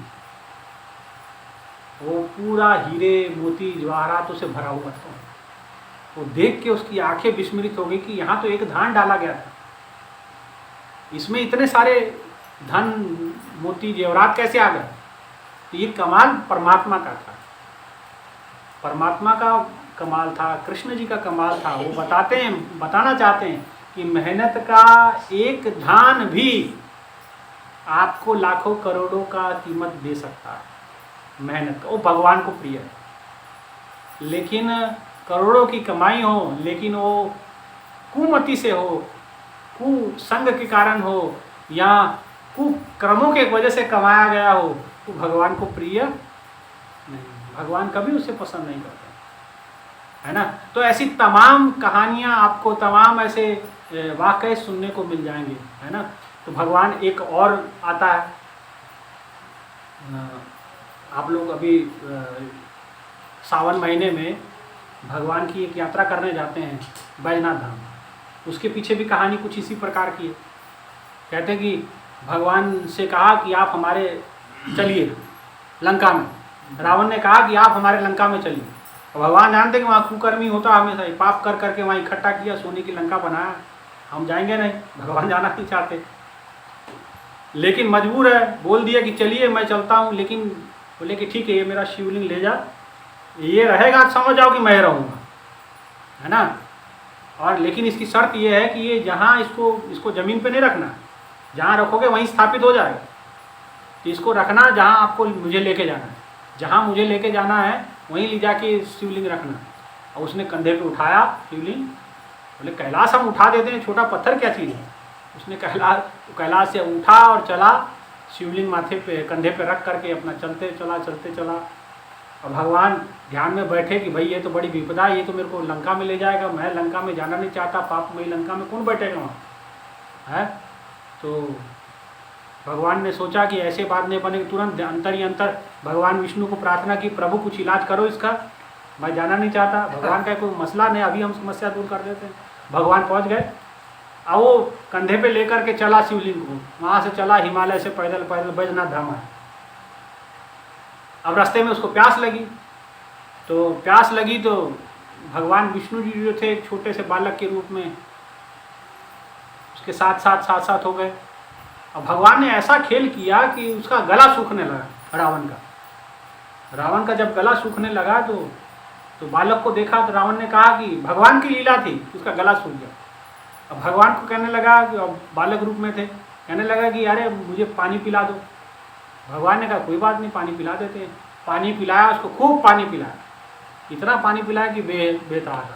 Speaker 1: वो पूरा हीरे मोती जवाहरातों से भरा हुआ था। वो देख के उसकी आंखें विस्मृत हो गई कि यहाँ तो एक धान डाला गया था, इसमें इतने सारे धन मोती जेवरात कैसे आ गए। तो ये कमाल परमात्मा का था, परमात्मा का कमाल था, कृष्ण जी का कमाल था। वो बताना चाहते हैं कि मेहनत का एक धान भी आपको लाखों करोड़ों का कीमत दे सकता है। मेहनत वो भगवान को प्रिय है। लेकिन करोड़ों की कमाई हो, लेकिन वो कुमति से हो, कुसंग के कारण हो, या कुकर्मों के वजह से कमाया गया हो, तो भगवान को प्रिय नहीं, भगवान कभी उसे पसंद नहीं करते, है ना। तो ऐसी तमाम कहानियाँ आपको, तमाम ऐसे वाक़ये सुनने को मिल जाएंगे, है ना। तो भगवान एक और आता है, आप लोग अभी सावन महीने में भगवान की एक यात्रा करने जाते हैं बैजनाथ धाम। उसके पीछे भी कहानी कुछ इसी प्रकार की है। कहते हैं कि भगवान से कहा कि आप हमारे चलिए लंका में। रावण ने कहा कि आप हमारे लंका में चलिए। भगवान जानते कि वहाँ कुकर्मी होता, हमेशा पाप कर करके वहाँ इकट्ठा किया, सोने की लंका बनाया, हम जाएंगे नहीं, भगवान जाना नहीं चाहते। लेकिन मजबूर है, बोल दिया कि चलिए मैं चलता हूँ। लेकिन बोले कि ठीक है, ये मेरा शिवलिंग ले जा, ये रहेगा, समझ जाओ कि मैं रहूँगा, है ना। और लेकिन इसकी शर्त ये है कि ये जहाँ इसको ज़मीन पे नहीं रखना, जहाँ रखोगे वहीं स्थापित हो जाएगा। तो इसको रखना जहाँ आपको मुझे लेके जाना है, जहाँ मुझे लेके जाना है वहीं ले जाके शिवलिंग रखना। और उसने कंधे पे उठाया शिवलिंग। बोले कैलाश हम उठा देते हैं, छोटा पत्थर क्या चीज़ है। उसने कैलाश से उठा और चला, शिवलिंग माथे पे कंधे पे रख करके अपना चलते चला। और भगवान ध्यान में बैठे कि भाई ये तो बड़ी विपदा है, ये तो मेरे को लंका में ले जाएगा, मैं लंका में जाना नहीं चाहता, पापमयी लंका में कौन बैठेगा वहाँ, है। तो भगवान ने सोचा कि ऐसे बात नहीं बने, तुरंत अंतर ही अंतर भगवान विष्णु को प्रार्थना की, प्रभु कुछ इलाज करो इसका, मैं जाना नहीं चाहता। भगवान का कोई मसला नहीं, अभी हम समस्या दूर कर देते हैं। भगवान पहुँच गए, और वो कंधे पे लेकर के चला शिवलिंग को, वहाँ से चला हिमालय से पैदल बैजनाथ धाम आया। अब रास्ते में उसको प्यास लगी, तो भगवान विष्णु जी जो थे एक छोटे से बालक के रूप में उसके साथ हो गए। और भगवान ने ऐसा खेल किया कि उसका गला सूखने लगा रावण का जब गला सूखने लगा तो बालक को देखा, तो रावण ने कहा कि भगवान की लीला थी, उसका गला सूख गया। अब भगवान को कहने लगा कि बालक रूप में थे, कहने लगा कि अरे मुझे पानी पिला दो। भगवान ने कहा कोई बात नहीं, पानी पिला देते हैं। पानी पिलाया उसको, खूब पानी पिलाया, इतना पानी पिलाया कि बेताब।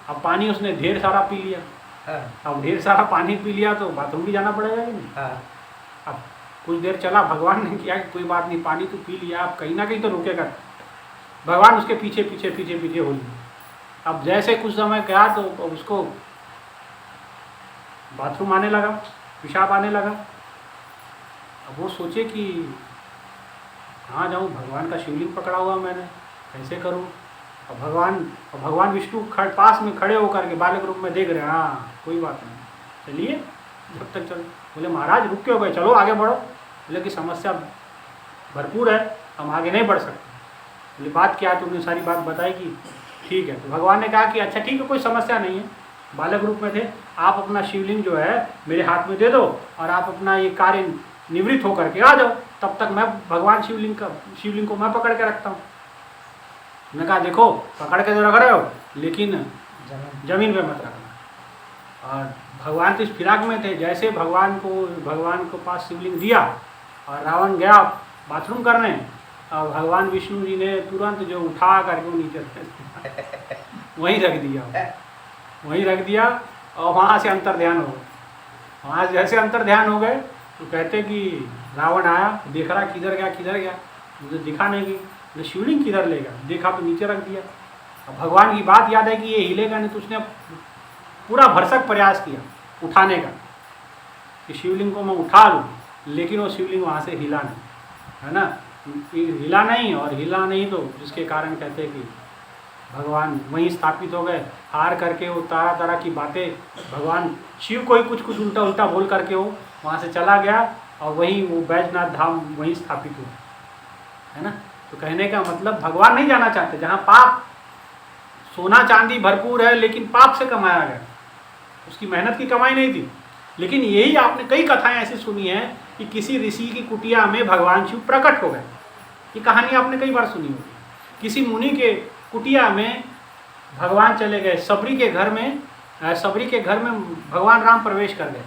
Speaker 1: अब पानी उसने ढेर सारा पी लिया। अब ढेर सारा पानी पी लिया तो बाथरूम भी जाना पड़ेगा कि नहीं। अब कुछ देर चला, भगवान ने किया कि कोई बात नहीं, पानी तो पी लिया, अब कहीं ना कहीं तो रुकेगा। भगवान उसके पीछे हो लिए। अब जैसे कुछ समय गया तो उसको बाथरूम आने लगा, पेशाब आने लगा। अब वो सोचे कि कहाँ जाऊँ, भगवान का शिवलिंग पकड़ा हुआ मैंने, कैसे करूँ। और भगवान विष्णु पास में खड़े होकर के बालक रूप में देख रहे हैं, हाँ कोई बात नहीं, चलिए जब तक चलो। बोले महाराज रुक क्यों गए, चलो आगे बढ़ो। बोले कि समस्या भरपूर है, हम आगे नहीं बढ़ सकते। बोले बात क्या है, तुमने सारी बात बताई कि ठीक है। तो भगवान ने कहा कि अच्छा ठीक है, कोई समस्या नहीं है। बालक रूप में थे, आप अपना शिवलिंग जो है मेरे हाथ में दे दो और आप अपना ये कार्य निवृत्त होकर के आ जाओ, तब तक मैं भगवान शिवलिंग को मैं पकड़ के रखता हूँ। मैंने कहा देखो पकड़ के तो रख रहे हो, लेकिन जमीन पे मत रखना। और भगवान तो इस फिराक में थे, जैसे भगवान को पास शिवलिंग दिया और रावण गया बाथरूम करने, और भगवान विष्णु जी ने तुरंत जो उठा करके वो नीचे वहीं रख दिया और वहाँ से अंतर ध्यान हो गए। वहाँ जैसे अंतर ध्यान हो गए तो कहते कि रावण आया, देख रहा किधर गया, मुझे दिखा नहीं गई, तो शिवलिंग किधर लेगा, देखा तो नीचे रख दिया। अब भगवान की बात याद है कि ये हिलेगा नहीं, तो उसने पूरा भरसक प्रयास किया उठाने का, कि शिवलिंग को मैं उठा लूँ, लेकिन वो शिवलिंग वहाँ से हिला नहीं, है ना, हिला नहीं। और हिला नहीं तो जिसके कारण कहते हैं कि भगवान वहीं स्थापित हो गए, हार करके वो तरह तरह की बातें, भगवान शिव को ही कुछ कुछ उल्टा उल्टा बोल करके वो वहाँ से चला गया और वहीं वो बैजनाथ धाम वहीं स्थापित हुआ, है ना। तो कहने का मतलब भगवान नहीं जाना चाहते जहाँ पाप, सोना चांदी भरपूर है लेकिन पाप से कमाया गया, उसकी मेहनत की कमाई नहीं थी। लेकिन यही आपने कई कथाएं ऐसी सुनी हैं कि किसी ऋषि की कुटिया में भगवान शिव प्रकट हो गए, ये कहानी आपने कई बार सुनी होगी। किसी मुनि के कुटिया में भगवान चले गए, सबरी के घर में भगवान राम प्रवेश कर गए,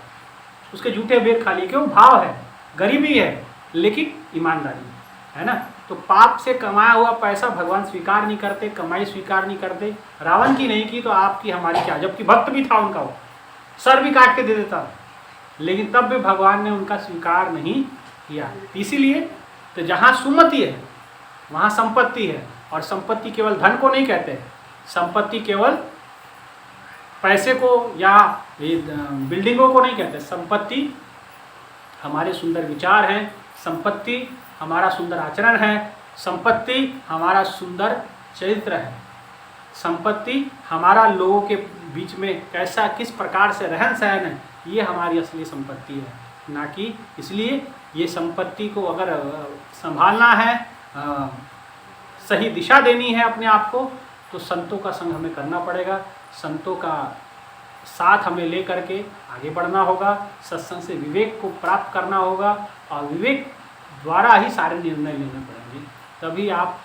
Speaker 1: उसके झूठे बेर खा लिए। क्यों? भाव है, गरीबी है लेकिन ईमानदारी है ना। तो पाप से कमाया हुआ पैसा भगवान स्वीकार नहीं करते, कमाई स्वीकार नहीं करते। रावण की नहीं की तो आपकी हमारी क्या, जबकि भक्त भी था उनका, वो सर भी काट के दे देता, लेकिन तब भी भगवान ने उनका स्वीकार नहीं किया। इसीलिए तो जहाँ सुमति है वहाँ संपत्ति है, और संपत्ति केवल धन को नहीं कहते, संपत्ति केवल पैसे को या बिल्डिंगों को नहीं कहते। संपत्ति हमारे सुंदर विचार हैं, संपत्ति हमारा सुंदर आचरण है, संपत्ति हमारा सुंदर चरित्र है, संपत्ति हमारा लोगों के बीच में कैसा किस प्रकार से रहन सहन है, ये हमारी असली संपत्ति है, ना कि। इसलिए ये संपत्ति को अगर संभालना है, सही दिशा देनी है अपने आप को, तो संतों का संग हमें करना पड़ेगा, संतों का साथ हमें ले करके आगे बढ़ना होगा, सत्संग से विवेक को प्राप्त करना होगा, और विवेक द्वारा ही सारे निर्णय लेने पड़ेंगे। तभी आप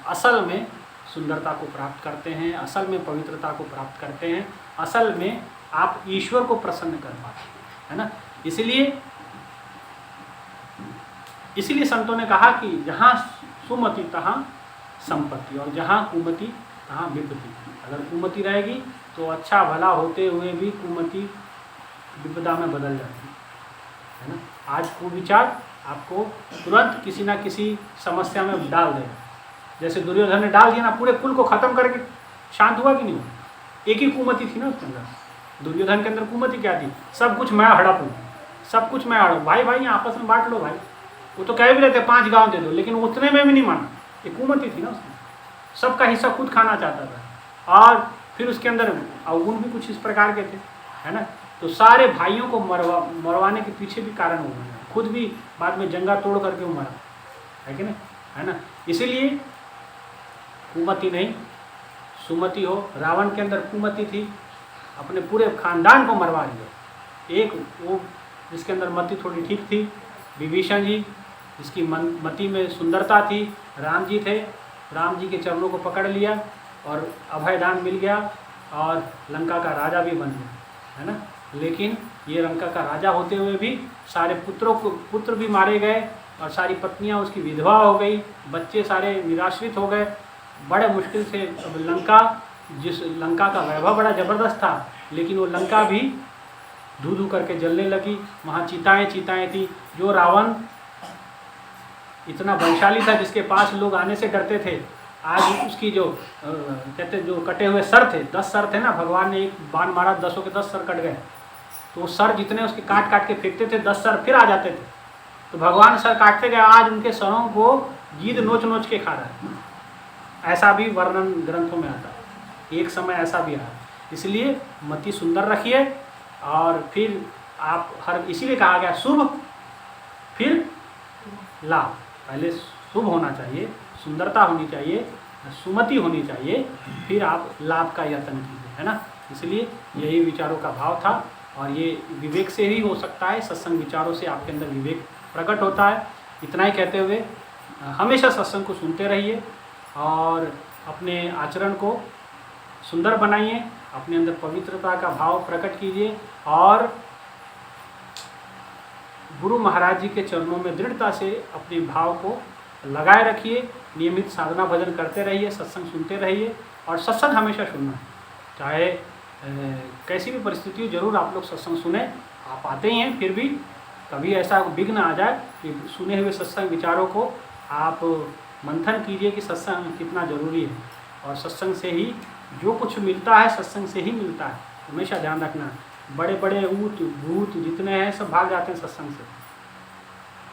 Speaker 1: असल में सुंदरता को प्राप्त करते हैं, असल में पवित्रता को प्राप्त करते हैं, असल में आप ईश्वर को प्रसन्न कर पाते हैं, है ना। इसीलिए संतों ने कहा कि जहाँ सुमति तहाँ संपत्ति, और जहाँ कुमति तहाँ विपत्ति। अगर कुमति रहेगी तो अच्छा भला होते हुए भी कुमति विपदा में बदल जाती है ना। आज कुविचार आपको तुरंत किसी ना किसी समस्या में डाल देगा। जैसे दुर्योधन ने डाल दिया ना, पूरे कुल को खत्म करके शांत हुआ कि नहीं हुआ। एक ही कुमति थी ना उसके अंदर। दुर्योधन के अंदर कुमति क्या थी? सब कुछ मैं हड़प हूँ, सब कुछ मैं हड़प, भाई भाई आपस में बांट लो भाई। वो तो कह भी रहते 5 गांव दे दो, लेकिन उतने में भी नहीं माना। ये कुमति थी ना उसमें, सबका हिस्सा खुद खाना चाहता था। और फिर उसके अंदर अवगुण भी कुछ इस प्रकार के थे, है ना। तो सारे भाइयों को मरवाने के पीछे भी कारण हो गया, खुद भी बाद में जंगा तोड़ करके वो मरा, है कि नहीं, है ना। इसीलिए कुमति नहीं सुमति हो। रावण के अंदर कुमति थी, अपने पूरे खानदान को मरवा दिया। एक वो जिसके अंदर मति थोड़ी ठीक थी, विभीषण जी, जिसकी मति में सुंदरता थी। राम जी थे, राम जी के चरणों को पकड़ लिया और अभयदान मिल गया, और लंका का राजा भी बन गया, है ना। लेकिन ये लंका का राजा होते हुए भी सारे पुत्र भी मारे गए, और सारी पत्नियां उसकी विधवा हो गई, बच्चे सारे निराश्रित हो गए। बड़े मुश्किल से लंका का वैभव बड़ा ज़बरदस्त था, लेकिन वो लंका भी धू धू करके जलने लगी। वहाँ चिताएं थी। जो रावण इतना बलशाली था, जिसके पास लोग आने से डरते थे, आज उसकी जो कहते जो कटे हुए सर थे, 10 सर थे ना, भगवान ने एक बाण मारा, 10 के 10 सर कट गए। तो सर जितने उसके काट काट के फेंकते थे, 10 सर फिर आ जाते थे। तो भगवान सर काटते गए, आज उनके सरों को गीद नोच नोच के खा रहा है। ऐसा भी वर्णन ग्रंथों में आता है, एक समय ऐसा भी आया। इसलिए मति सुंदर रखिए, और फिर आप इसीलिए कहा गया शुभ फिर लाभ। पहले शुभ होना चाहिए, सुंदरता होनी चाहिए, सुमति होनी चाहिए, फिर आप लाभ का यत्न कीजिए, है ना। इसलिए यही विचारों का भाव था, और ये विवेक से ही हो सकता है। सत्संग विचारों से आपके अंदर विवेक प्रकट होता है। इतना ही कहते हुए हमेशा सत्संग को सुनते रहिए, और अपने आचरण को सुंदर बनाइए, अपने अंदर पवित्रता का भाव प्रकट कीजिए, और गुरु महाराज जी के चरणों में दृढ़ता से अपने भाव को लगाए रखिए। नियमित साधना भजन करते रहिए, सत्संग सुनते रहिए, और सत्संग हमेशा सुनना है। चाहे कैसी भी परिस्थिति हो, जरूर आप लोग सत्संग सुने। आप आते ही हैं, फिर भी कभी ऐसा विघ्न आ जाए कि सुने हुए सत्संग विचारों को आप मंथन कीजिए कि सत्संग कितना ज़रूरी है। और सत्संग से ही जो कुछ मिलता है, सत्संग से ही मिलता है। हमेशा ध्यान रखना। बड़े बड़े ऊत भूत जितने हैं सब भाग जाते हैं सत्संग से,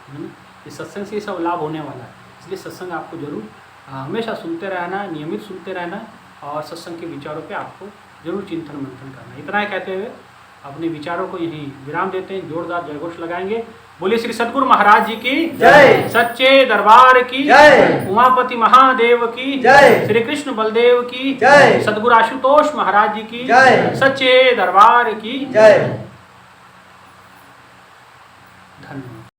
Speaker 1: है ना। इस सत्संग से ये सब लाभ होने वाला है, इसलिए सत्संग आपको जरूर हमेशा सुनते रहना, नियमित सुनते रहना और सत्संग के विचारों पे आपको जरूर चिंतन मंथन करना। इतना ही कहते हुए अपने विचारों को यहीं विराम देते हैं, जोरदार जयघोष लगाएंगे। बोलिए श्री सद्गुरु महाराज जी की
Speaker 2: जय,
Speaker 1: सच्चे दरबार की
Speaker 2: जय,
Speaker 1: उमापति महादेव की
Speaker 2: जय,
Speaker 1: श्री कृष्ण बलदेव की
Speaker 2: जय,
Speaker 1: सद्गुरु आशुतोष महाराज जी की
Speaker 2: जय,
Speaker 1: सच्चे दरबार की
Speaker 2: जय।
Speaker 1: धन्यवाद।